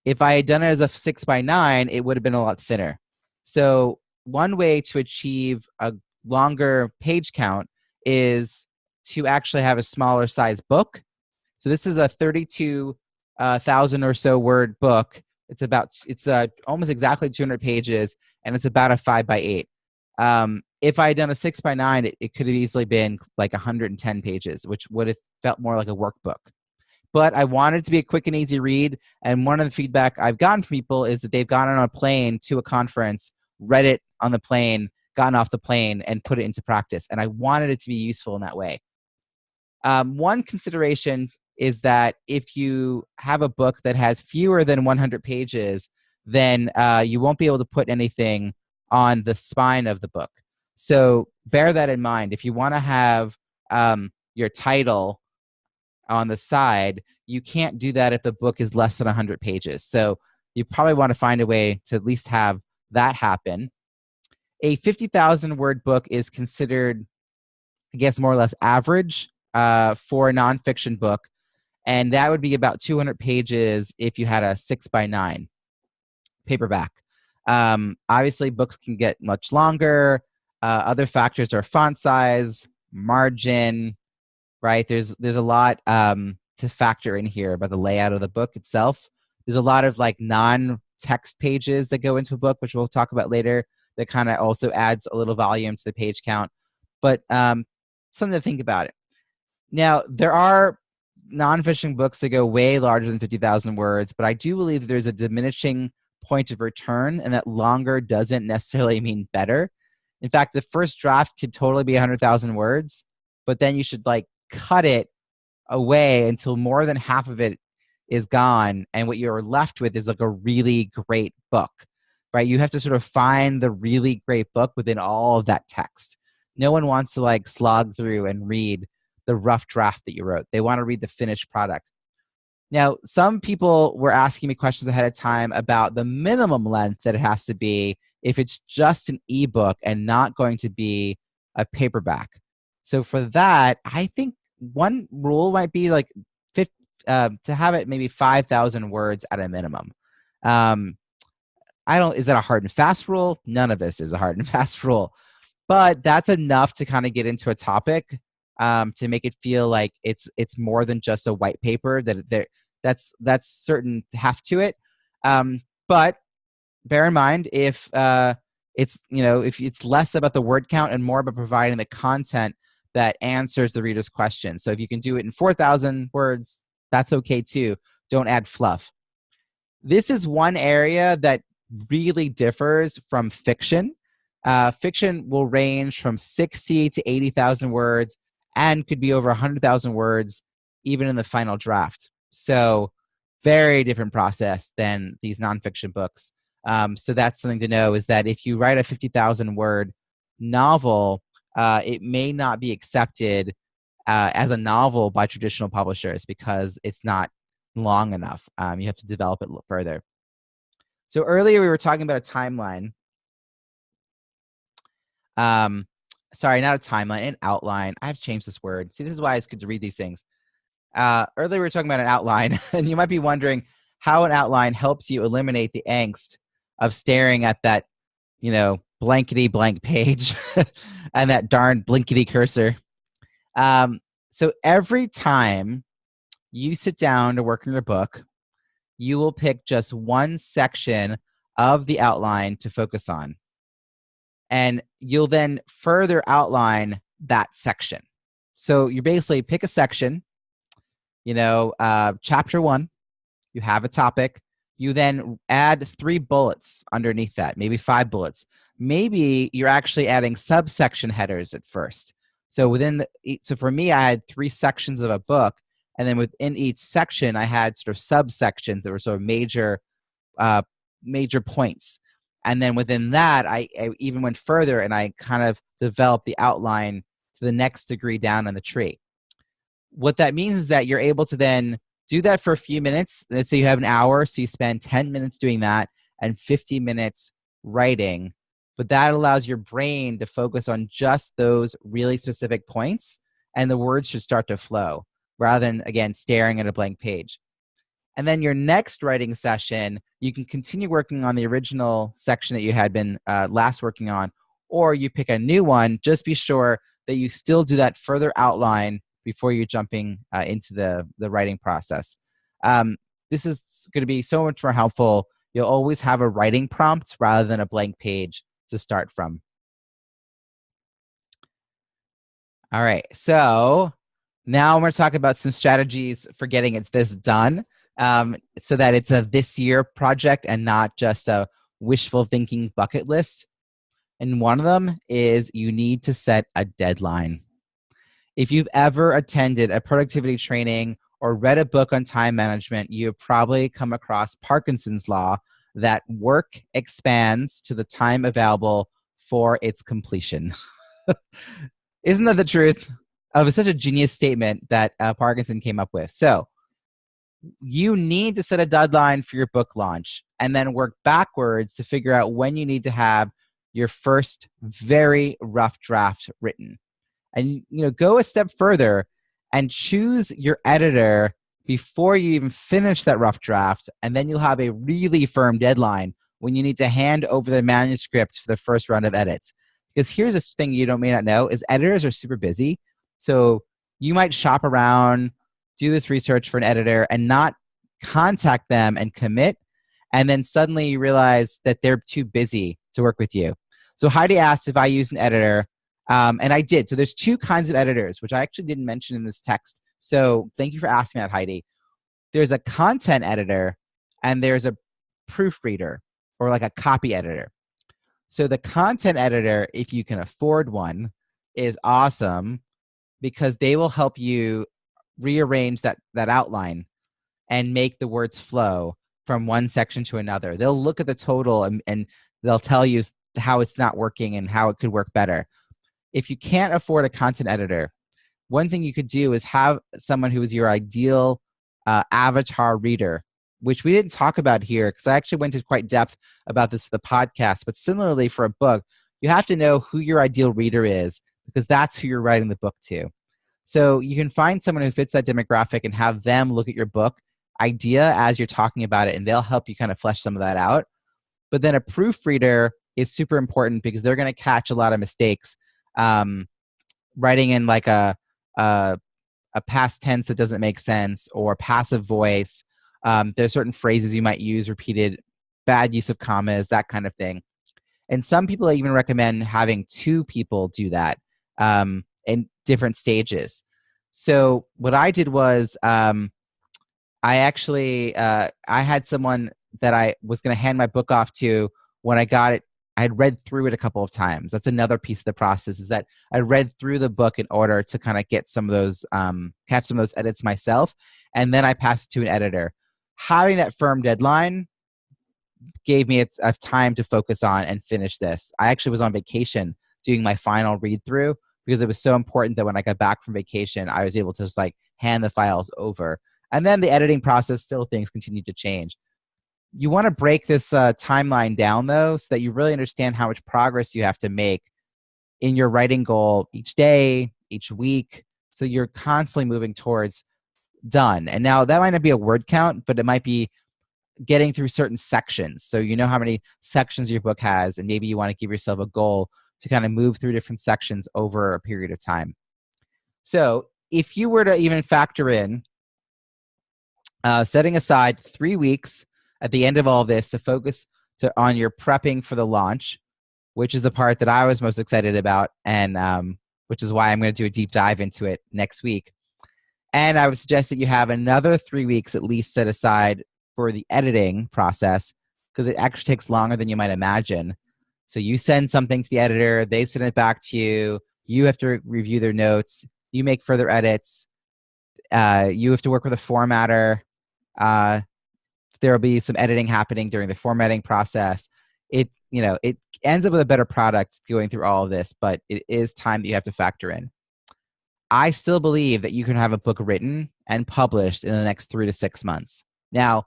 If I had done it as a 6x9, it would have been a lot thinner. So one way to achieve a longer page count is to actually have a smaller size book. So this is a 32,000 or so word book. It's almost exactly 200 pages, and it's about a 5x8. If I had done a 6x9, it could have easily been like 110 pages, which would have felt more like a workbook. But I wanted it to be a quick and easy read. And one of the feedback I've gotten from people is that they've gone on a plane to a conference, read it on the plane, gotten off the plane, and put it into practice. And I wanted it to be useful in that way. One consideration is that if you have a book that has fewer than 100 pages, then you won't be able to put anything on the spine of the book. So bear that in mind. If you want to have your title on the side. You can't do that if the book is less than 100 pages. So you probably want to find a way to at least have that happen. A 50,000 word book is considered, I guess, more or less average for a nonfiction book. And that would be about 200 pages if you had a 6x9 paperback. Obviously, books can get much longer. Other factors are font size, margin, right? There's a lot to factor in here about the layout of the book itself. There's a lot of like non-text pages that go into a book, which we'll talk about later, that kind of also adds a little volume to the page count. But something to think about it. Now, there are nonfiction books that go way larger than 50,000 words, but I do believe that there's a diminishing point of return, and that longer doesn't necessarily mean better. In fact, the first draft could totally be 100,000 words, but then you should like cut it away until more than half of it is gone, and what you're left with is like a really great book, right? You have to sort of find the really great book within all of that text. No one wants to like slog through and read the rough draft that you wrote. They want to read the finished product. Now, some people were asking me questions ahead of time about the minimum length that it has to be if it's just an ebook and not going to be a paperback. So for that, I think one rule might be like to have it maybe 5,000 words at a minimum. Is that a hard and fast rule? None of this is a hard and fast rule, but that's enough to kind of get into a topic, to make it feel like it's more than just a white paper, that's certain heft to it. But bear in mind, if if it's less about the word count and more about providing the content that answers the reader's question. So if you can do it in 4,000 words, that's okay too. Don't add fluff. This is one area that really differs from fiction. Fiction will range from 60 to 80,000 words and could be over 100,000 words even in the final draft. So very different process than these nonfiction books. So that's something to know, is that if you write a 50,000 word novel, it may not be accepted as a novel by traditional publishers because it's not long enough. You have to develop it further. So earlier we were talking about a timeline. Sorry, not a timeline, an outline. I have to change this word. See, this is why it's good to read these things. Earlier we were talking about an outline, and you might be wondering how an outline helps you eliminate the angst of staring at that, blankety blank page and that darn blinkety cursor. So every time you sit down to work on your book, you will pick just one section of the outline to focus on. And you'll then further outline that section. So you basically pick a section, chapter 1, you have a topic. You then add 3 bullets underneath that, maybe 5 bullets. Maybe you're actually adding subsection headers at first. So so for me, I had 3 sections of a book, and then within each section, I had sort of subsections that were sort of major points. And then within that, I even went further and I kind of developed the outline to the next degree down on the tree. What that means is that you're able to then do that for a few minutes. Let's say you have an hour, so you spend 10 minutes doing that and 50 minutes writing. But that allows your brain to focus on just those really specific points, and the words should start to flow rather than, again, staring at a blank page. And then your next writing session, you can continue working on the original section that you had been last working on, or you pick a new one. Just be sure that you still do that further outline before you're jumping into the writing process. This is going to be so much more helpful. You'll always have a writing prompt rather than a blank page to start from. All right, so now I'm going to talk about some strategies for getting this done, so that it's a this year project and not just a wishful thinking bucket list. And one of them is you need to set a deadline. If you've ever attended a productivity training or read a book on time management, you've probably come across Parkinson's law, that work expands to the time available for its completion. Isn't that the truth? of such a genius statement that Parkinson came up with. So you need to set a deadline for your book launch and then work backwards to figure out when you need to have your first very rough draft written. And go a step further and choose your editor before you even finish that rough draft, and then you'll have a really firm deadline when you need to hand over the manuscript for the first round of edits. Because here's this thing you may not know is editors are super busy. So you might shop around, do this research for an editor, and not contact them and commit, and then suddenly you realize that they're too busy to work with you. So Heidi asked if I use an editor, and I did. So there's two kinds of editors, which I actually didn't mention in this text. So thank you for asking that, Heidi. There's a content editor, and there's a proofreader, or like a copy editor. So the content editor, if you can afford one, is awesome because they will help you rearrange that outline and make the words flow from one section to another. They'll look at the total and they'll tell you how it's not working and how it could work better. If you can't afford a content editor, one thing you could do is have someone who is your ideal avatar reader, which we didn't talk about here because I actually went into quite depth about this for the podcast. But similarly for a book, you have to know who your ideal reader is because that's who you're writing the book to. So you can find someone who fits that demographic and have them look at your book idea as you're talking about it, and they'll help you kind of flesh some of that out. But then a proofreader is super important because they're going to catch a lot of mistakes. Writing in like a past tense that doesn't make sense, or passive voice. There's certain phrases you might use repeated, bad use of commas, that kind of thing. And some people even recommend having two people do that in different stages. So what I did was I actually I had someone that I was going to hand my book off to when I got it. I had read through it a couple of times. That's another piece of the process, is that I read through the book in order to kind of get some of those, catch some of those edits myself. And then I passed it to an editor. Having that firm deadline gave me a time to focus on and finish this. I actually was on vacation doing my final read through because it was so important that when I got back from vacation, I was able to just like hand the files over. And then the editing process, still things continued to change. You want to break this timeline down, though, so that you really understand how much progress you have to make in your writing goal each day, each week, so you're constantly moving towards done. And now that might not be a word count, but it might be getting through certain sections. So you know how many sections your book has, and maybe you want to give yourself a goal to kind of move through different sections over a period of time. So if you were to even factor in setting aside 3 weeks at the end of all this to focus on your prepping for the launch, which is the part that I was most excited about, and which is why I'm going to do a deep dive into it next week. And I would suggest that you have another 3 weeks at least set aside for the editing process, because it actually takes longer than you might imagine. So you send something to the editor, they send it back to you, you have to review their notes, you make further edits, you have to work with a formatter, there will be some editing happening during the formatting process. It ends up with a better product going through all of this, but it is time that you have to factor in. I still believe that you can have a book written and published in the next 3 to 6 months. Now,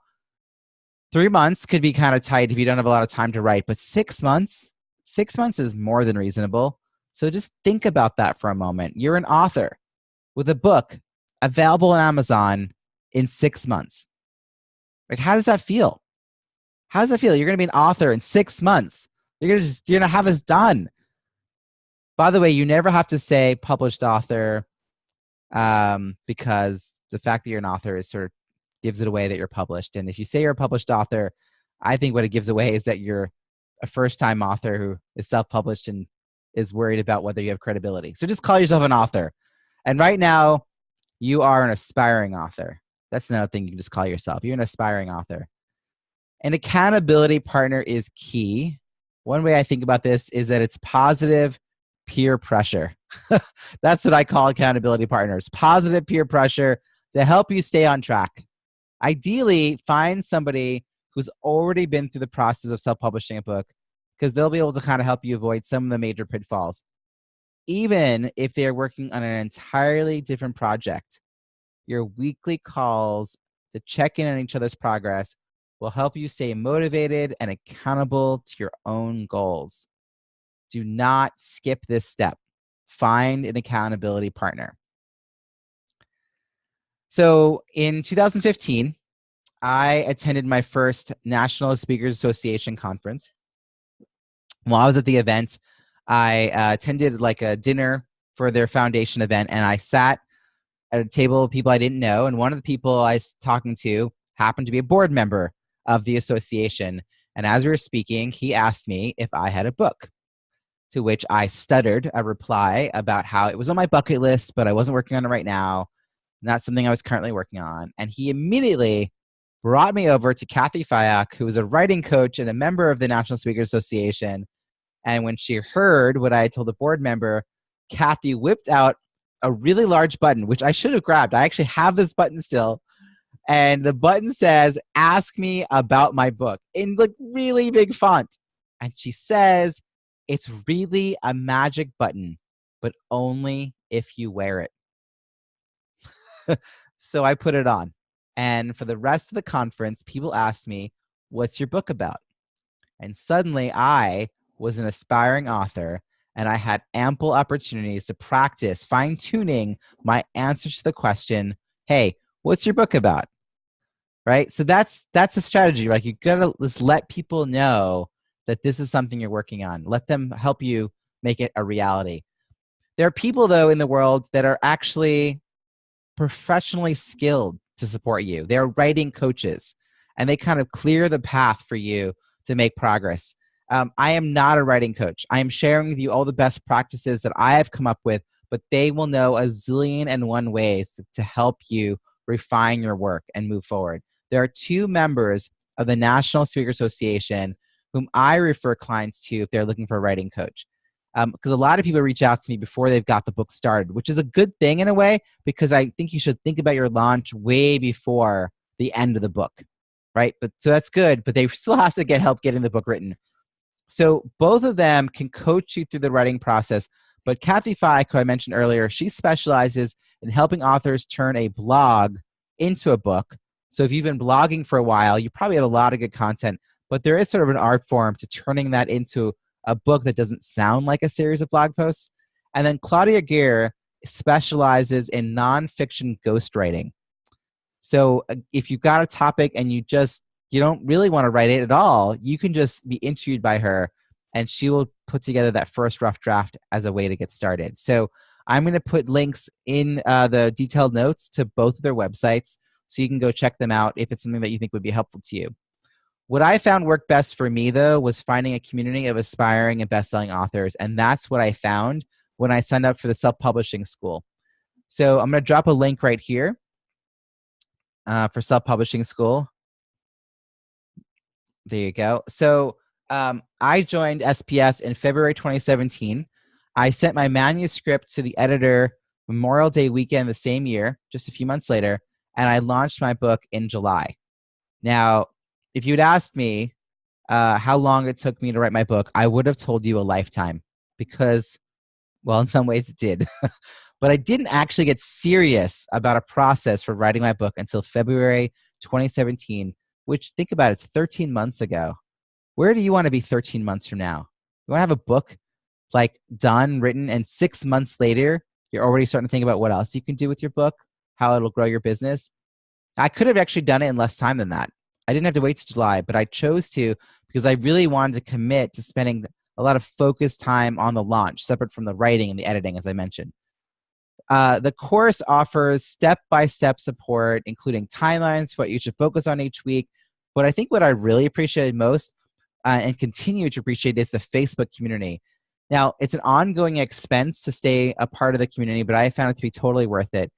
3 months could be kind of tight if you don't have a lot of time to write, but 6 months is more than reasonable. So just think about that for a moment. You're an author with a book available on Amazon in 6 months. Like, how does that feel? How does that feel? You're going to be an author in 6 months. You're going to have this done. By the way, you never have to say published author, because the fact that you're an author is sort of gives it away that you're published. And if you say you're a published author, I think what it gives away is that you're a first-time author who is self-published and is worried about whether you have credibility. So just call yourself an author. And right now, you are an aspiring author. That's another thing you can just call yourself. You're an aspiring author. An accountability partner is key. One way I think about this is that it's positive peer pressure. That's what I call accountability partners. Positive peer pressure to help you stay on track. Ideally, find somebody who's already been through the process of self-publishing a book, because they'll be able to kind of help you avoid some of the major pitfalls. Even if they are working on an entirely different project, your weekly calls to check in on each other's progress will help you stay motivated and accountable to your own goals. Do not skip this step. Find an accountability partner. So in 2015, I attended my first National Speakers Association conference. While I was at the event, I attended like a dinner for their foundation event, and I sat at a table of people I didn't know. And one of the people I was talking to happened to be a board member of the association. And as we were speaking, he asked me if I had a book, to which I stuttered a reply about how it was on my bucket list, but I wasn't working on it right now. Not something I was currently working on. And he immediately brought me over to Kathy Fayok, who was a writing coach and a member of the National Speakers Association. And when she heard what I had told the board member, Kathy whipped out a really large button, which I should have grabbed. I actually have this button still. And the button says, "Ask me about my book," in like really big font. And she says, "It's really a magic button, but only if you wear it." So I put it on. And for the rest of the conference, people asked me, "What's your book about?" And suddenly I was an aspiring author, and I had ample opportunities to practice fine-tuning my answers to the question, "Hey, what's your book about?" Right? So that's a strategy. Like, you gotta just let people know that this is something you're working on. Let them help you make it a reality. There are people, though, in the world that are actually professionally skilled to support you. They're writing coaches, and they kind of clear the path for you to make progress. I am not a writing coach. I am sharing with you all the best practices that I have come up with, but they will know a zillion and one ways to help you refine your work and move forward. There are two members of the National Speaker Association whom I refer clients to if they're looking for a writing coach. Because a lot of people reach out to me before they've got the book started, which is a good thing in a way, because I think you should think about your launch way before the end of the book, right? But so that's good, but they still have to get help getting the book written. So both of them can coach you through the writing process. But Kathy Fayok, who I mentioned earlier, she specializes in helping authors turn a blog into a book. So if you've been blogging for a while, you probably have a lot of good content, but there is sort of an art form to turning that into a book that doesn't sound like a series of blog posts. And then Claudia Gear specializes in nonfiction ghostwriting. So if you've got a topic and you don't really want to write it at all, you can just be interviewed by her, and she will put together that first rough draft as a way to get started. So I'm going to put links in the detailed notes to both of their websites, so you can go check them out if it's something that you think would be helpful to you. What I found worked best for me, though, was finding a community of aspiring and best-selling authors, and that's what I found when I signed up for the self-publishing school. So I'm going to drop a link right here for self-publishing school. There you go. So I joined SPS in February 2017. I sent my manuscript to the editor Memorial Day weekend the same year, just a few months later, and I launched my book in July. Now, if you'd asked me how long it took me to write my book, I would have told you a lifetime, because, well, in some ways it did. But I didn't actually get serious about a process for writing my book until February 2017, which, think about it, it's 13 months ago. Where do you want to be 13 months from now? You want to have a book like done, written, and 6 months later, you're already starting to think about what else you can do with your book, how it'll grow your business. I could have actually done it in less time than that. I didn't have to wait till July, but I chose to because I really wanted to commit to spending a lot of focused time on the launch, separate from the writing and the editing, as I mentioned. The course offers step-by-step support, including timelines for what you should focus on each week. But I think what I really appreciated most and continue to appreciate is the Facebook community. Now, it's an ongoing expense to stay a part of the community, but I found it to be totally worth it.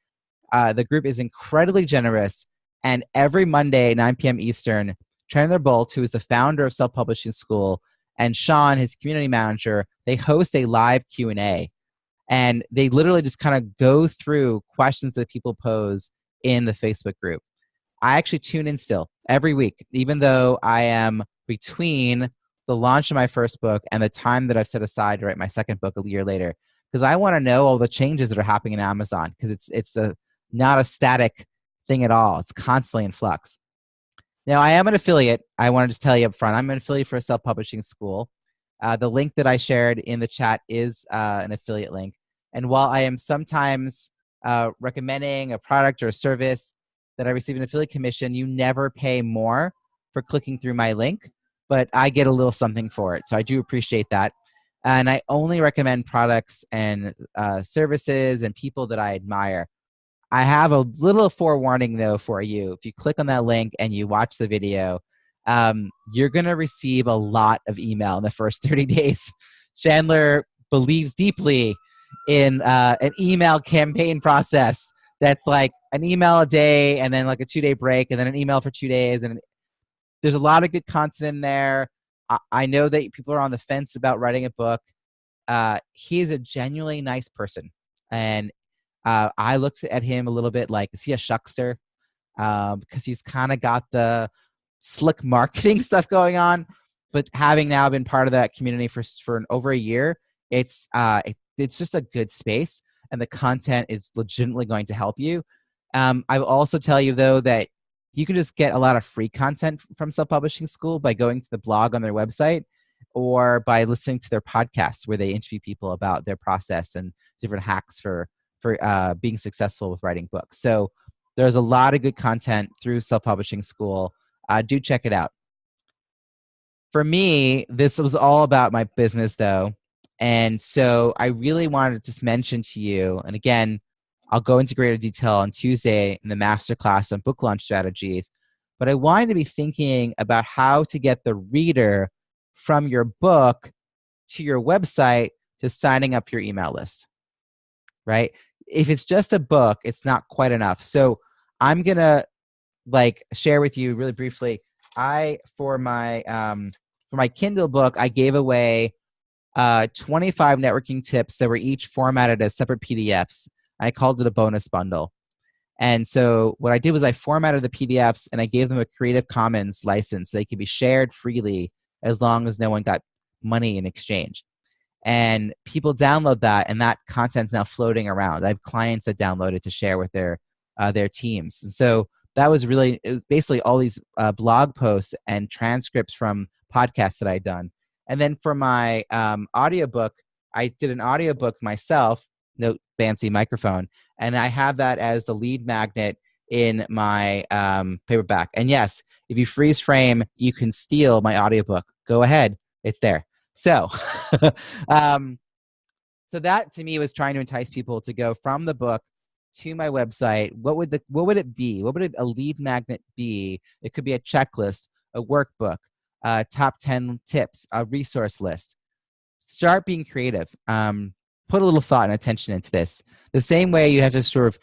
The group is incredibly generous, and every Monday at 9 p.m. Eastern, Chandler Bolt, who is the founder of Self Publishing School, and Sean, his community manager, they host a live Q&A. And they literally just kind of go through questions that people pose in the Facebook group. I actually tune in still every week, even though I am between the launch of my first book and the time that I've set aside to write my second book a year later, because I want to know all the changes that are happening in Amazon, because it's not a static thing at all. It's constantly in flux. Now, I am an affiliate. I want to just tell you up front, I'm an affiliate for a self-publishing school. The link that I shared in the chat is an affiliate link. And while I am sometimes recommending a product or a service that I receive an affiliate commission, you never pay more for clicking through my link, but I get a little something for it. So I do appreciate that. And I only recommend products and services and people that I admire. I have a little forewarning though for you. If you click on that link and you watch the video, you're going to receive a lot of email in the first 30 days. Chandler believes deeply in an email campaign process that's like an email a day and then like a 2-day break and then an email for 2 days. And there's a lot of good content in there. I know that people are on the fence about writing a book. He is a genuinely nice person. And I looked at him a little bit like, is he a shuckster? Because he's kind of got the slick marketing stuff going on. But having now been part of that community for over a year, it's just a good space, and the content is legitimately going to help you. I will also tell you though that you can just get a lot of free content from Self-Publishing School by going to the blog on their website or by listening to their podcasts where they interview people about their process and different hacks for being successful with writing books. So there's a lot of good content through Self-Publishing School. Do check it out. For me, this was all about my business though. And so I really wanted to just mention to you, and again, I'll go into greater detail on Tuesday in the masterclass on book launch strategies, but I wanted to be thinking about how to get the reader from your book to your website to signing up for your email list, right? If it's just a book, it's not quite enough. So I'm going to share with you really briefly. For my Kindle book, I gave away 25 networking tips that were each formatted as separate PDFs. I called it a bonus bundle. And so what I did was I formatted the PDFs and I gave them a Creative Commons license so they could be shared freely as long as no one got money in exchange. And people download that, and that content's now floating around. I have clients that download it to share with their teams. And so it was basically all these blog posts and transcripts from podcasts that I'd done. And then for my audiobook, I did an audiobook myself, no fancy microphone, and I have that as the lead magnet in my paperback. And yes, if you freeze frame, you can steal my audiobook. Go ahead. It's there. So, so that to me was trying to entice people to go from the book to my website. What would it be? What would a lead magnet be? It could be a checklist, a workbook, top 10 tips, a resource list. Start being creative. Put a little thought and attention into this. The same way you have to sort of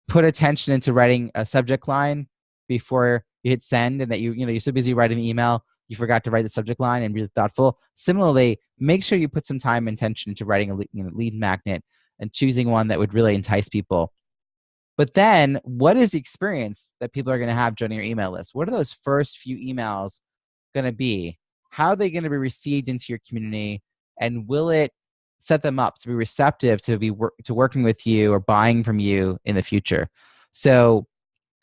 put attention into writing a subject line before you hit send, and that you're so busy writing the email you forgot to write the subject line and really thoughtful. Similarly, make sure you put some time and attention into writing a lead magnet and choosing one that would really entice people. But then, what is the experience that people are going to have joining your email list? What are those first few emails going to be? How are they going to be received into your community? And will it set them up to be receptive to working with you or buying from you in the future? So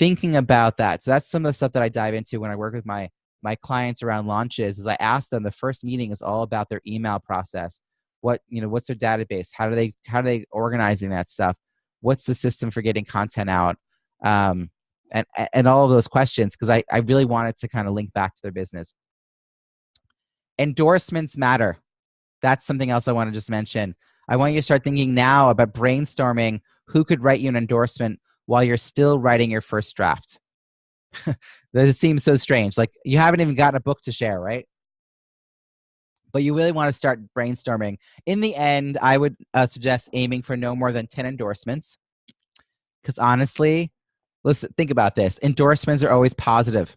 thinking about that. So that's some of the stuff that I dive into when I work with my clients around launches. Is I ask them, the first meeting is all about their email process. What's their database? How are they organizing that stuff? What's the system for getting content out? And all of those questions, because I really wanted to kind of link back to their business. Endorsements matter. That's something else I want to just mention. I want you to start thinking now about brainstorming who could write you an endorsement while you're still writing your first draft. That seems so strange. Like, you haven't even gotten a book to share, right? But you really want to start brainstorming. In the end, I would suggest aiming for no more than 10 endorsements. Because honestly, listen, think about this. Endorsements are always positive.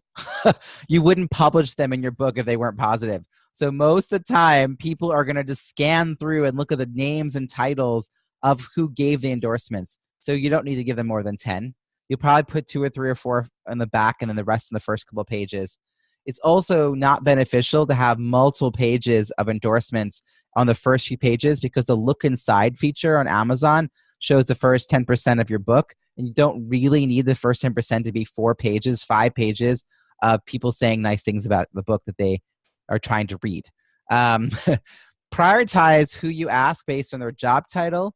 You wouldn't publish them in your book if they weren't positive. So most of the time, people are going to just scan through and look at the names and titles of who gave the endorsements. So you don't need to give them more than 10. You'll probably put 2 or 3 or 4 in the back and then the rest in the first couple of pages. It's also not beneficial to have multiple pages of endorsements on the first few pages, because the look inside feature on Amazon shows the first 10% of your book. And you don't really need the first 10% to be 4 pages, 5 pages of people saying nice things about the book that they are trying to read. Prioritize who you ask based on their job title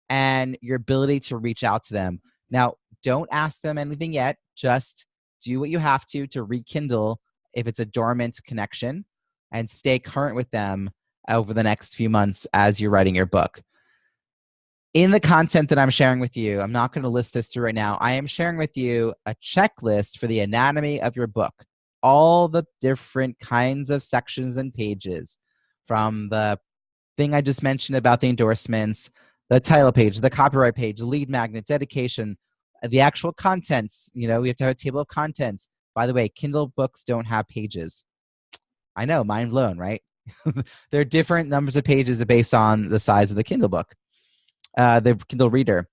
and your ability to reach out to them. Now, don't ask them anything yet. Just do what you have to rekindle if it's a dormant connection, and stay current with them over the next few months as you're writing your book. In the content that I'm sharing with you, I'm not going to list this through right now. I am sharing with you a checklist for the anatomy of your book. All the different kinds of sections and pages, from the thing I just mentioned about the endorsements, the title page, the copyright page, the lead magnet, dedication, the actual contents. We have to have a table of contents. By the way, Kindle books don't have pages. I know, mind blown, right? There are different numbers of pages based on the size of the Kindle book, the Kindle reader.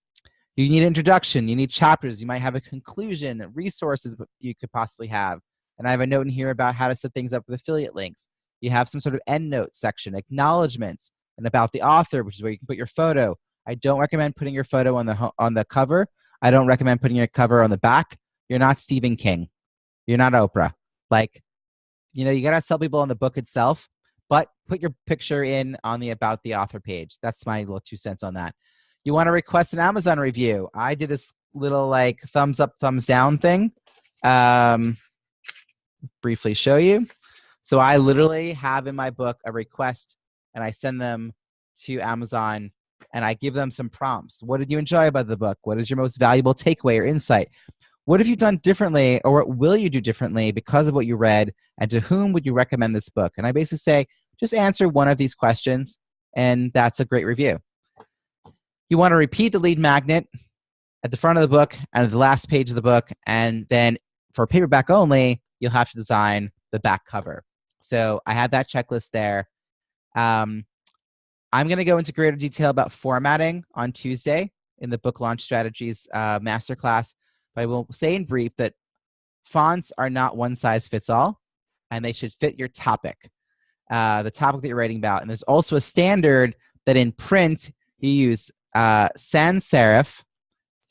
You need an introduction. You need chapters. You might have a conclusion, resources you could possibly have. And I have a note in here about how to set things up with affiliate links. You have some sort of endnote section, acknowledgments, and about the author, which is where you can put your photo. I don't recommend putting your photo on the cover. I don't recommend putting your cover on the back. You're not Stephen King. You're not Oprah. You got to sell people on the book itself, but put your picture in on the about the author page. That's my little 2 cents on that. You want to request an Amazon review. I did this little thumbs up, thumbs down thing. Briefly show you. So I literally have in my book a request, and I send them to Amazon, and I give them some prompts. What did you enjoy about the book? What is your most valuable takeaway or insight? What have you done differently, or what will you do differently because of what you read, and to whom would you recommend this book? And I basically say, just answer one of these questions, and that's a great review. You want to repeat the lead magnet at the front of the book and at the last page of the book, and then for paperback only, you'll have to design the back cover. So I have that checklist there. I'm going to go into greater detail about formatting on Tuesday in the Book Launch Strategies Masterclass. But I will say in brief that fonts are not one size fits all, and they should fit your topic, the topic that you're writing about. And there's also a standard that in print you use sans serif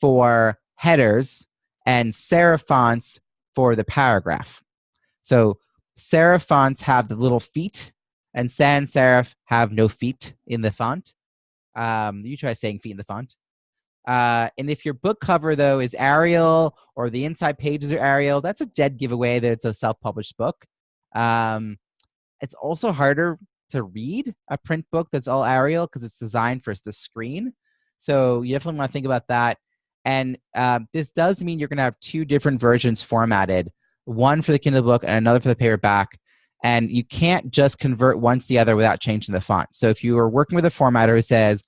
for headers and serif fonts for the paragraph. So serif fonts have the little feet, and sans serif have no feet in the font. You try saying feet in the font. And if your book cover, though, is Arial, or the inside pages are Arial, that's a dead giveaway that it's a self-published book. It's also harder to read a print book that's all Arial because it's designed for the screen. So you definitely want to think about that. And this does mean you're going to have 2 different versions formatted, one for the Kindle book and another for the paperback. And you can't just convert one to the other without changing the font. So if you are working with a formatter who says,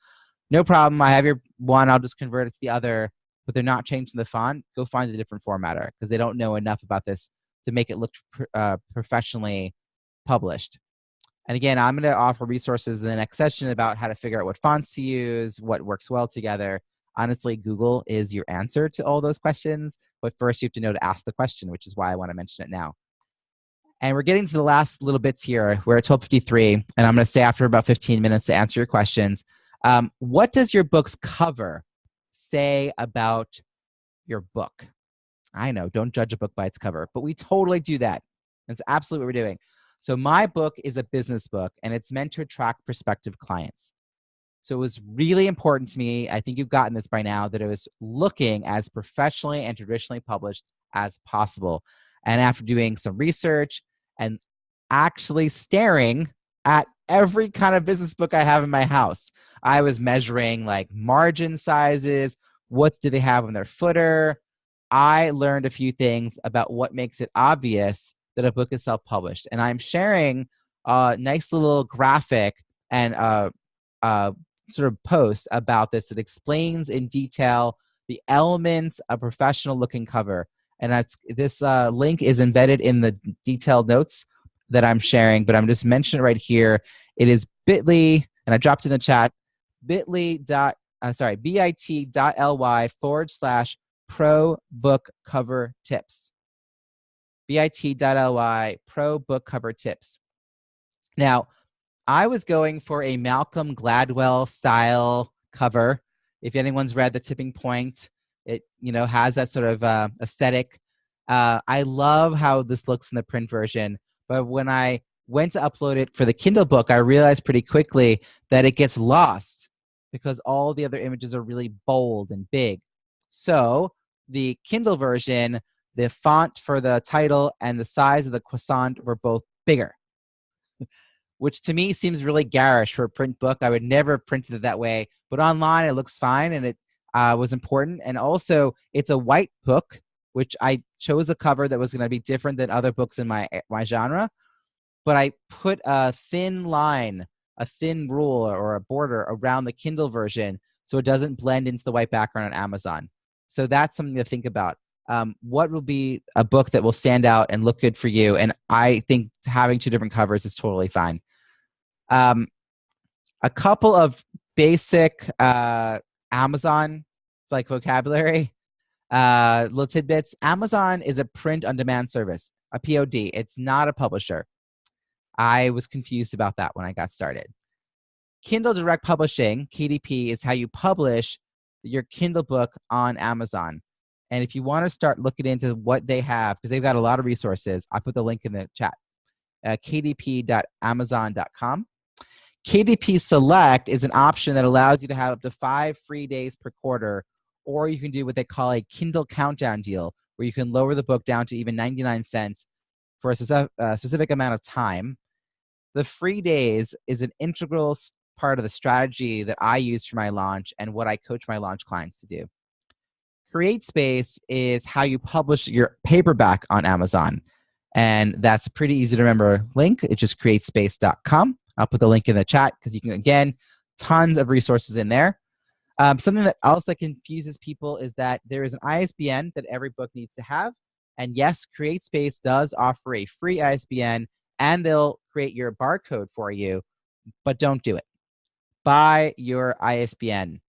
no problem, I have your one, I'll just convert it to the other, but they're not changing the font, go find a different formatter, because they don't know enough about this to make it look professionally published. And again, I'm going to offer resources in the next session about how to figure out what fonts to use, what works well together. Honestly, Google is your answer to all those questions, but first you have to know to ask the question, which is why I want to mention it now. And we're getting to the last little bits here. We're at 12:53, and I'm going to stay after about 15 minutes to answer your questions. What does your book's cover say about your book? I know, don't judge a book by its cover, but we totally do that. That's absolutely what we're doing. So my book is a business book, and it's meant to attract prospective clients. So it was really important to me, I think you've gotten this by now, that it was looking as professionally and traditionally published as possible. And after doing some research and actually staring at every kind of business book I have in my house, I was measuring margin sizes, what do they have on their footer. I learned a few things about what makes it obvious that a book is self-published. And I'm sharing a nice little graphic and sort of post about this that explains in detail the elements of professional looking cover. And this link is embedded in the detailed notes that I'm sharing, but I'm just mentioning it right here. It is bit.ly, and I dropped it in the chat, bit.ly/pro book cover tips. bit.ly pro book cover tips. Now, I was going for a Malcolm Gladwell style cover. If anyone's read The Tipping Point, it has that sort of aesthetic. I love how this looks in the print version, but when I went to upload it for the Kindle book, I realized pretty quickly that it gets lost because all the other images are really bold and big. So the Kindle version, the font for the title and the size of the croissant were both bigger, which to me seems really garish for a print book. I would never have printed it that way, but online it looks fine, and it was important. And also, it's a white book, which I chose a cover that was going to be different than other books in my genre. But I put a thin line, a thin rule or a border around the Kindle version so it doesn't blend into the white background on Amazon. So that's something to think about. What will be a book that will stand out and look good for you? And I think having two different covers is totally fine. A couple of basic Amazon vocabulary, little tidbits. Amazon is a print-on-demand service, a POD. It's not a publisher. I was confused about that when I got started. Kindle Direct Publishing, KDP, is how you publish your Kindle book on Amazon. And if you want to start looking into what they have, because they've got a lot of resources, I put the link in the chat, kdp.amazon.com. KDP Select is an option that allows you to have up to 5 free days per quarter, or you can do what they call a Kindle Countdown deal, where you can lower the book down to even 99 cents for a specific amount of time. The free days is an integral part of the strategy that I use for my launch and what I coach my launch clients to do. CreateSpace is how you publish your paperback on Amazon. And that's a pretty easy to remember link. It's just createspace.com. I'll put the link in the chat because you can, again, tons of resources in there. Something that else that confuses people is that there is an ISBN that every book needs to have. And yes, CreateSpace does offer a free ISBN, and they'll create your barcode for you, but don't do it. Buy your ISBN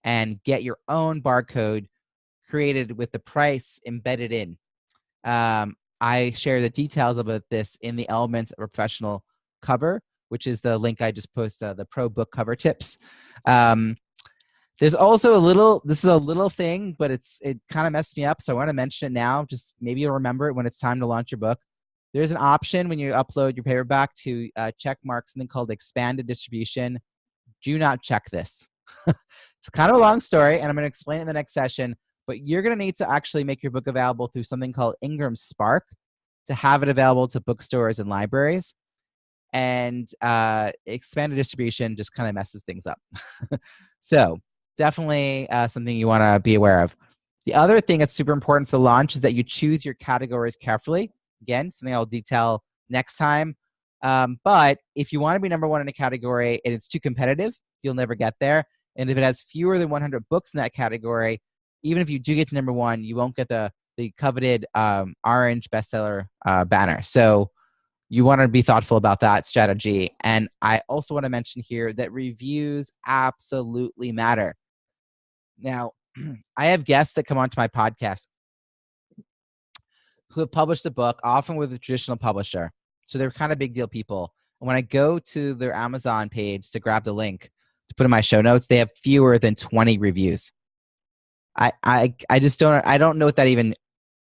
and get your own barcode created with the price embedded in. I share the details about this in the Elements of a Professional cover, which is the link I just posted, the pro book cover tips. There's also this is a little thing, but it kind of messed me up, so I want to mention it now. Just maybe you'll remember it when it's time to launch your book. There's an option when you upload your paperback to check mark something called expanded distribution. Do not check this. It's kind of a long story, and I'm going to explain it in the next session, but you're going to need to actually make your book available through something called Ingram Spark to have it available to bookstores and libraries. And expanded distribution just kind of messes things up. So definitely something you want to be aware of. The other thing that's super important for the launch is that you choose your categories carefully. Again, something I'll detail next time. But if you want to be number one in a category and it's too competitive, you'll never get there. And if it has fewer than 100 books in that category, even if you do get to number one, you won't get the coveted orange bestseller banner. So you want to be thoughtful about that strategy. And I also want to mention here that reviews absolutely matter. Now, I have guests that come onto my podcast who have published a book, often with a traditional publisher. So they're kind of big deal people. And when I go to their Amazon page to grab the link to put in my show notes, they have fewer than 20 reviews. I just don't know what that even,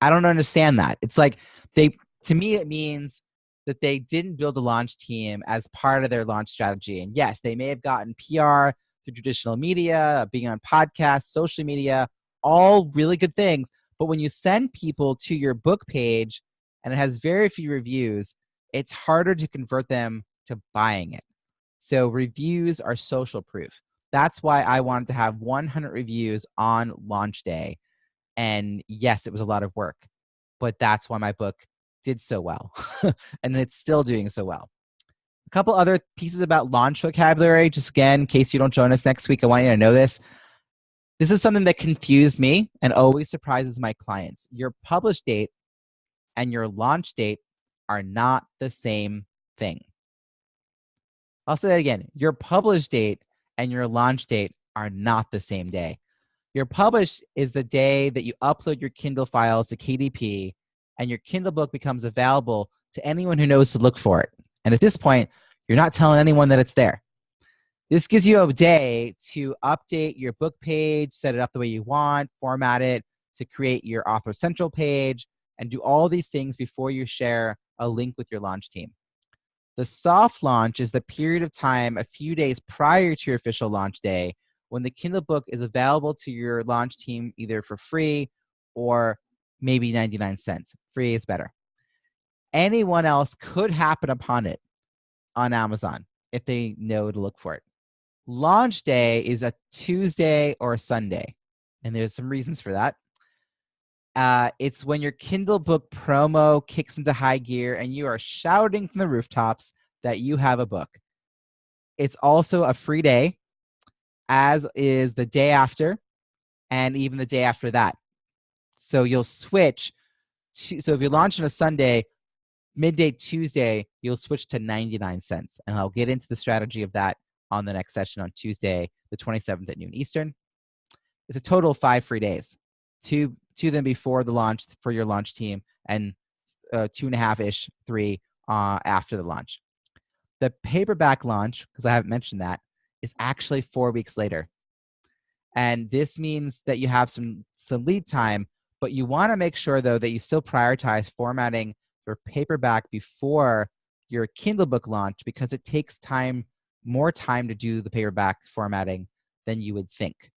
I don't understand that. It's like to me, it means that they didn't build a launch team as part of their launch strategy. And yes, they may have gotten PR through traditional media, being on podcasts, social media, all really good things. But when you send people to your book page and it has very few reviews, it's harder to convert them to buying it. So reviews are social proof. That's why I wanted to have 100 reviews on launch day. And yes, it was a lot of work, but that's why my book did so well. And it's still doing so well. A couple other pieces about launch vocabulary, just again, in case you don't join us next week, I want you to know this. This is something that confused me and always surprises my clients. Your publish date and your launch date are not the same thing. I'll say that again. Your publish date and your launch date are not the same day. Your publish is the day that you upload your Kindle files to KDP and your Kindle book becomes available to anyone who knows to look for it. And at this point, you're not telling anyone that it's there. This gives you a day to update your book page, set it up the way you want, format it to create your Author Central page, and do all these things before you share a link with your launch team. The soft launch is the period of time a few days prior to your official launch day when the Kindle book is available to your launch team either for free or maybe 99 cents. Free is better. Anyone else could happen upon it on Amazon if they know to look for it. Launch day is a Tuesday or a Sunday, and there's some reasons for that. It's when your Kindle book promo kicks into high gear and you are shouting from the rooftops that you have a book. It's also a free day, as is the day after and even the day after that. So you'll switch so if you launch on a Sunday, midday Tuesday, you'll switch to 99 cents. And I'll get into the strategy of that on the next session on Tuesday, the 27th at noon Eastern. It's a total of 5 free days. Two of them before the launch for your launch team, and 2.5-ish, 3 after the launch. The paperback launch, because I haven't mentioned that, is actually 4 weeks later. And this means that you have some lead time, but you want to make sure, though, that you still prioritize formatting your paperback before your Kindle book launch, because it takes more time to do the paperback formatting than you would think.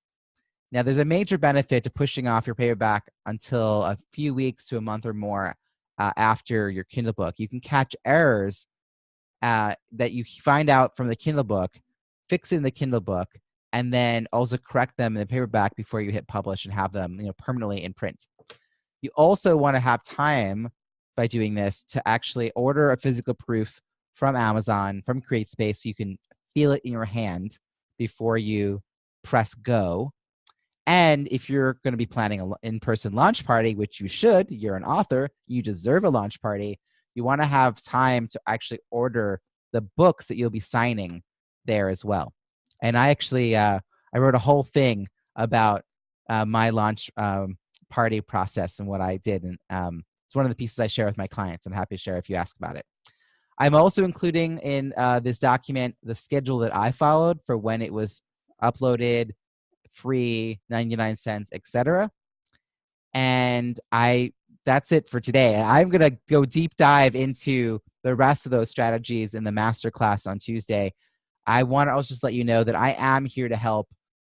Now, there's a major benefit to pushing off your paperback until a few weeks to a month or more after your Kindle book. You can catch errors that you find out from the Kindle book, fix it in the Kindle book, and then also correct them in the paperback before you hit publish and have them, permanently in print. You also want to have time by doing this to actually order a physical proof from Amazon, from CreateSpace, so you can feel it in your hand before you press go. And if you're going to be planning an in-person launch party, which you should, you're an author, you deserve a launch party, you want to have time to actually order the books that you'll be signing there as well. And I actually, I wrote a whole thing about my launch party process and what I did. And it's one of the pieces I share with my clients. I'm happy to share if you ask about it. I'm also including in this document the schedule that I followed for when it was uploaded, free, 99 cents, etc. And that's it for today. I'm going to go deep dive into the rest of those strategies in the masterclass on Tuesday. I want to also just let you know that I am here to help.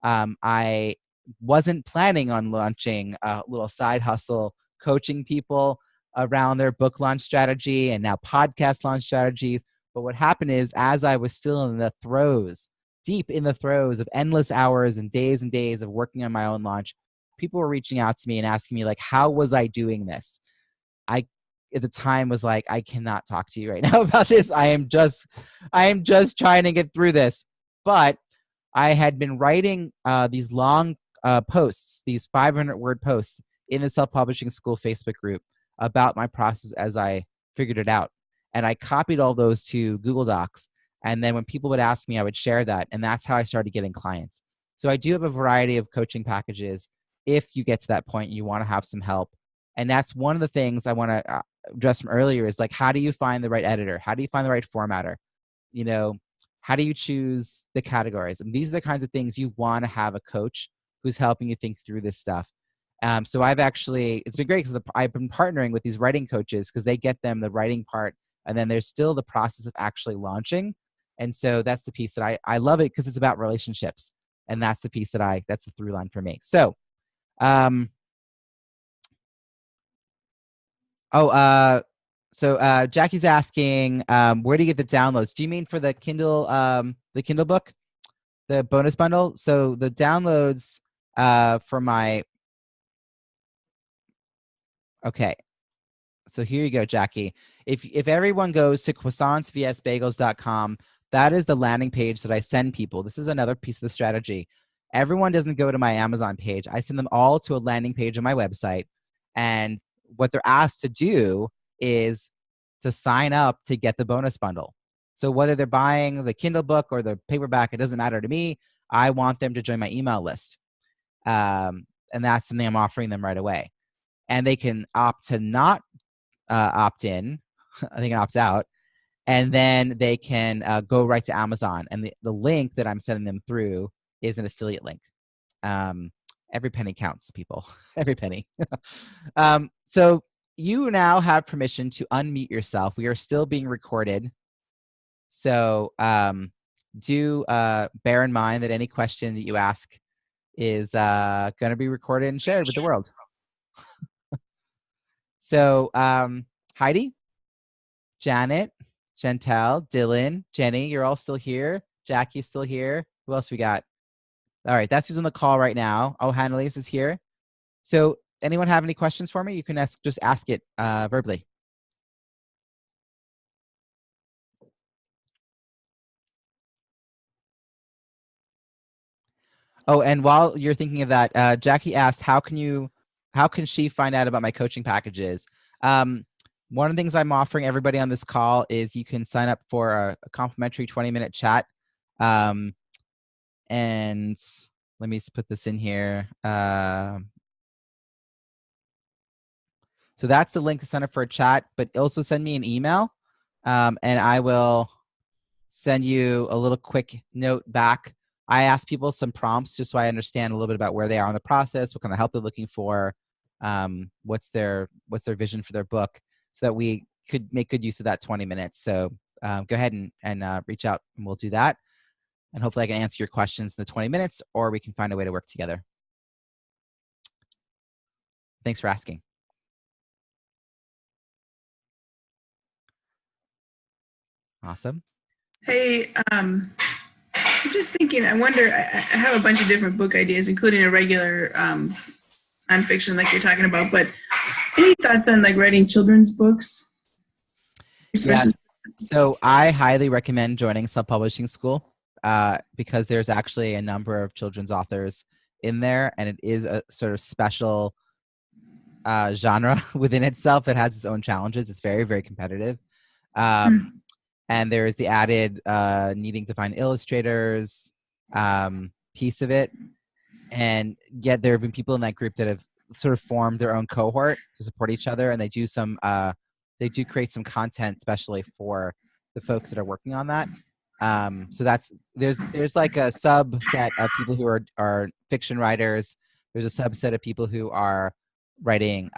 I wasn't planning on launching a little side hustle, coaching people around their book launch strategy and now podcast launch strategies. But what happened is, as I was still in the throes, deep in the throes of endless hours and days of working on my own launch, people were reaching out to me and asking me, like, how was I doing this? I, at the time, was like, I cannot talk to you right now about this. I am just trying to get through this. But I had been writing these long posts, these 500-word posts in the Self-Publishing School Facebook group about my process as I figured it out. And I copied all those to Google Docs. And then when people would ask me, I would share that. And that's how I started getting clients. So I do have a variety of coaching packages if you get to that point and you want to have some help. And that's one of the things I want to address from earlier is, like, how do you find the right editor? How do you find the right formatter? How do you choose the categories? And these are the kinds of things you want to have a coach who's helping you think through this stuff. So it's been great because I've been partnering with these writing coaches because they get them the writing part. And then there's still the process of actually launching. And so that's the piece that I love it because it's about relationships. And that's the piece that's the through line for me. So, Jackie's asking, where do you get the downloads? Do you mean for the Kindle book, the bonus bundle? So the downloads okay. So here you go, Jackie. If everyone goes to croissantsvsbagels.com, that is the landing page that I send people. This is another piece of the strategy. Everyone doesn't go to my Amazon page. I send them all to a landing page on my website. And what they're asked to do is to sign up to get the bonus bundle. So whether they're buying the Kindle book or the paperback, it doesn't matter to me. I want them to join my email list. And that's something I'm offering them right away. And they can opt to not opt in. They can opt out, and then they can go right to Amazon. And the link that I'm sending them through is an affiliate link. Every penny counts, people. Every penny. So you now have permission to unmute yourself. We are still being recorded. So do bear in mind that any question that you ask is going to be recorded and shared with the world. So Heidi, Janet, Chantel, Dylan, Jenny, you're all still here. Jackie's still here. Who else we got? All right, that's who's on the call right now. Oh, Hannelise is here. So anyone have any questions for me? You can just ask it verbally. Oh, and while you're thinking of that, Jackie asked, how can she find out about my coaching packages? One of the things I'm offering everybody on this call is you can sign up for a complimentary 20-minute chat. And let me just put this in here. So that's the link to sign up for a chat, but also send me an email, and I will send you a little quick note back. I ask people some prompts just so I understand a little bit about where they are in the process, what kind of help they're looking for, what's their vision for their book, so that we could make good use of that 20 minutes. So go ahead and reach out, and we'll do that. And hopefully I can answer your questions in the 20 minutes, or we can find a way to work together. Thanks for asking. Awesome. Hey, I'm just thinking, I wonder, I have a bunch of different book ideas, including a regular nonfiction like you're talking about, but any thoughts on like writing children's books? Yeah. So I highly recommend joining self-publishing school because there's actually a number of children's authors in there, and it is a sort of special genre within itself. It has its own challenges. It's very, very competitive. And there's the added needing to find illustrators piece of it. And yet there have been people in that group that have sort of formed their own cohort to support each other, and they do create some content especially for the folks that are working on that. So there's like a subset of people who are fiction writers. There's a subset of people who are writing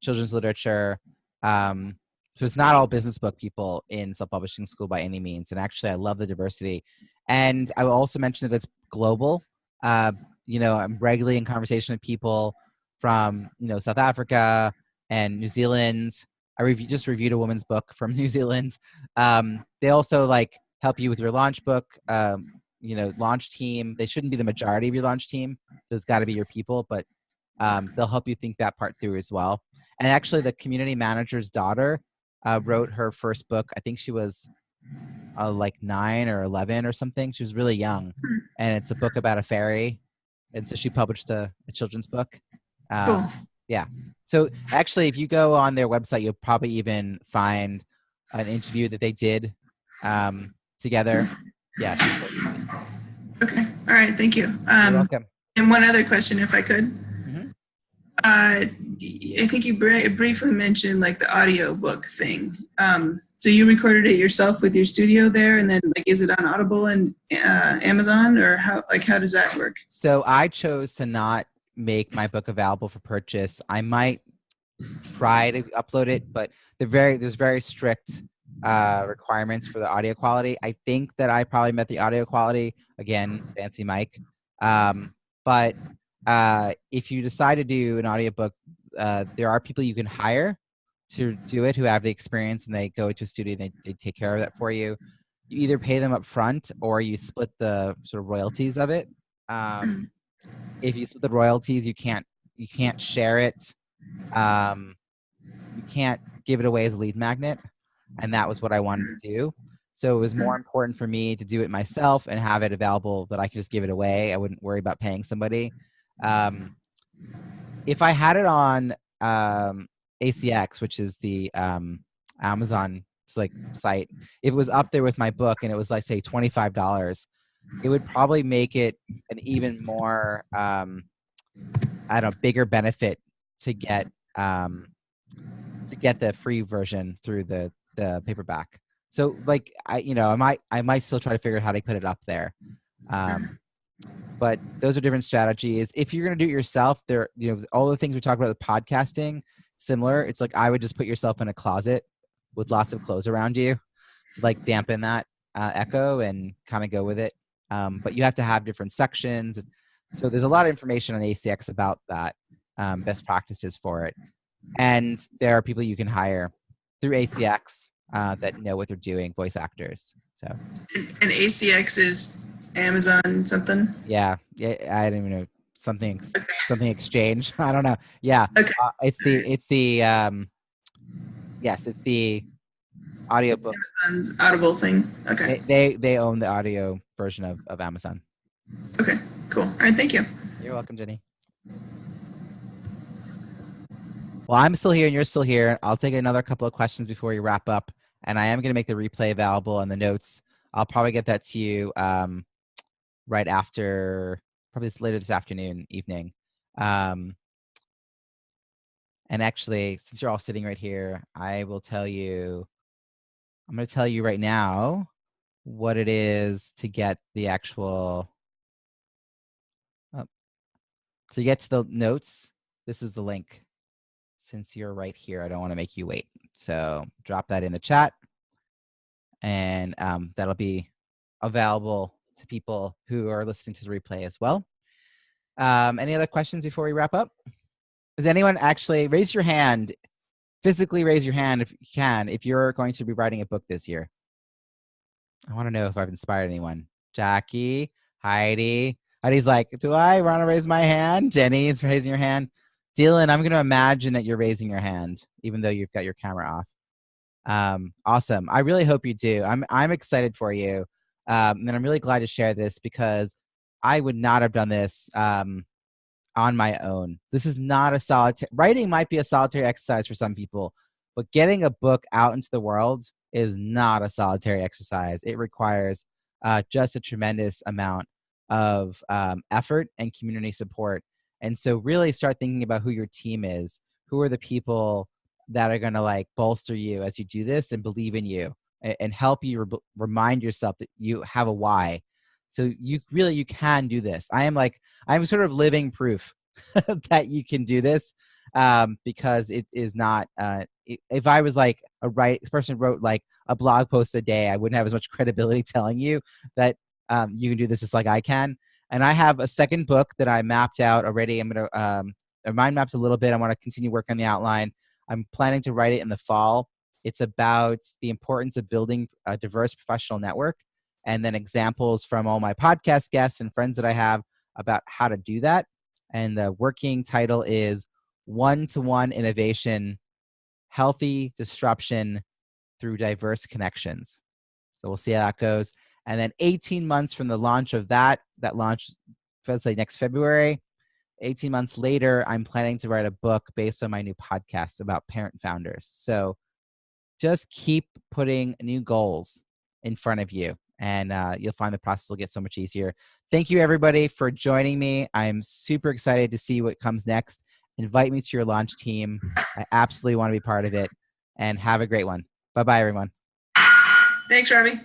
children's literature. So it's not all business book people in self-publishing school by any means. And actually, I love the diversity. And I will also mention that it's global. I'm regularly in conversation with people from, South Africa and New Zealand. I just reviewed a woman's book from New Zealand. They also help you with your launch book, launch team. They shouldn't be the majority of your launch team. There's got to be your people, but they'll help you think that part through as well. And actually, the community manager's daughter wrote her first book. I think she was 9 or 11 or something. She was really young, and it's a book about a fairy. And so she published a children's book. Cool. Yeah. So actually, if you go on their website, you'll probably even find an interview that they did together. Yeah. Okay. All right. Thank you. You're welcome. And one other question, if I could. I think you briefly mentioned the audio book thing. So you recorded it yourself with your studio there, and then is it on Audible and Amazon, or how does that work? So I chose to not make my book available for purchase. I might try to upload it, but there's very strict requirements for the audio quality. I think that I probably met the audio quality. Again, fancy mic. But if you decide to do an audiobook, there are people you can hire to do it who have the experience, and they go to a studio and they take care of that for you. You either pay them up front or you split the sort of royalties of it. If you split the royalties, you can't share it. You can't give it away as a lead magnet, and that was what I wanted to do. So it was more important for me to do it myself and have it available that I could just give it away. I wouldn't worry about paying somebody. If I had it on ACX, which is the Amazon site, if it was up there with my book and it was say $25, it would probably make it an even more bigger benefit to get to get the free version through the paperback. So like I might still try to figure out how to put it up there. But those are different strategies. If you're going to do it yourself, all the things we talked about with podcasting, similar. It's like I would just put yourself in a closet with lots of clothes around you to like dampen that echo and kind of go with it. But you have to have different sections. So there's a lot of information on ACX about that, best practices for it. And there are people you can hire through ACX that know what they're doing, voice actors. So. And ACX is Amazon something? Yeah, I don't even know, something exchange. I don't know. Yeah, okay. It's the audiobook. Amazon's Audible thing. Okay. They own the audio version of Amazon. Okay, cool. All right, thank you. You're welcome, Jenny. Well, I'm still here and you're still here. I'll take another couple of questions before we wrap up, and I am going to make the replay available and the notes. I'll probably get that to you right after, probably later this afternoon, evening. And actually, since you're all sitting right here, I'm going to tell you right now what it is to get the actual, to get to the notes. This is the link. Since you're right here, I don't want to make you wait. So drop that in the chat, and that'll be available to people who are listening to the replay as well. Any other questions before we wrap up? Does anyone actually raise your hand, physically raise your hand if you can, if you're going to be writing a book this year? I want to know if I've inspired anyone. Jackie, Heidi. Heidi's like, do I want to raise my hand? Jenny's raising your hand. Dylan, I'm going to imagine that you're raising your hand, even though you've got your camera off. Awesome. I really hope you do. I'm excited for you. And I'm really glad to share this because I would not have done this on my own. This is not a solitary, writing might be a solitary exercise for some people, but getting a book out into the world is not a solitary exercise. It requires just a tremendous amount of effort and community support. And so really start thinking about who your team is. Who are the people that are going to like bolster you as you do this and believe in you and help you remind yourself that you have a why. So you can do this. I'm sort of living proof that you can do this because it is not, if I was like a person who wrote like a blog post a day, I wouldn't have as much credibility telling you that you can do this just like I can. And I have a second book that I mapped out already. I'm going to mind mapped a little bit. I want to continue working on the outline. I'm planning to write it in the fall. It's about the importance of building a diverse professional network, and then examples from all my podcast guests and friends that I have about how to do that. And the working title is One-to-One Innovation, Healthy Disruption Through Diverse Connections. So we'll see how that goes. And then 18 months from the launch of that launch, let's say next February, 18 months later, I'm planning to write a book based on my new podcast about parent founders. So just keep putting new goals in front of you, and you'll find the process will get so much easier. Thank you, everybody, for joining me. I'm super excited to see what comes next. Invite me to your launch team. I absolutely want to be part of it, and have a great one. Bye-bye, everyone. Thanks, Robbie.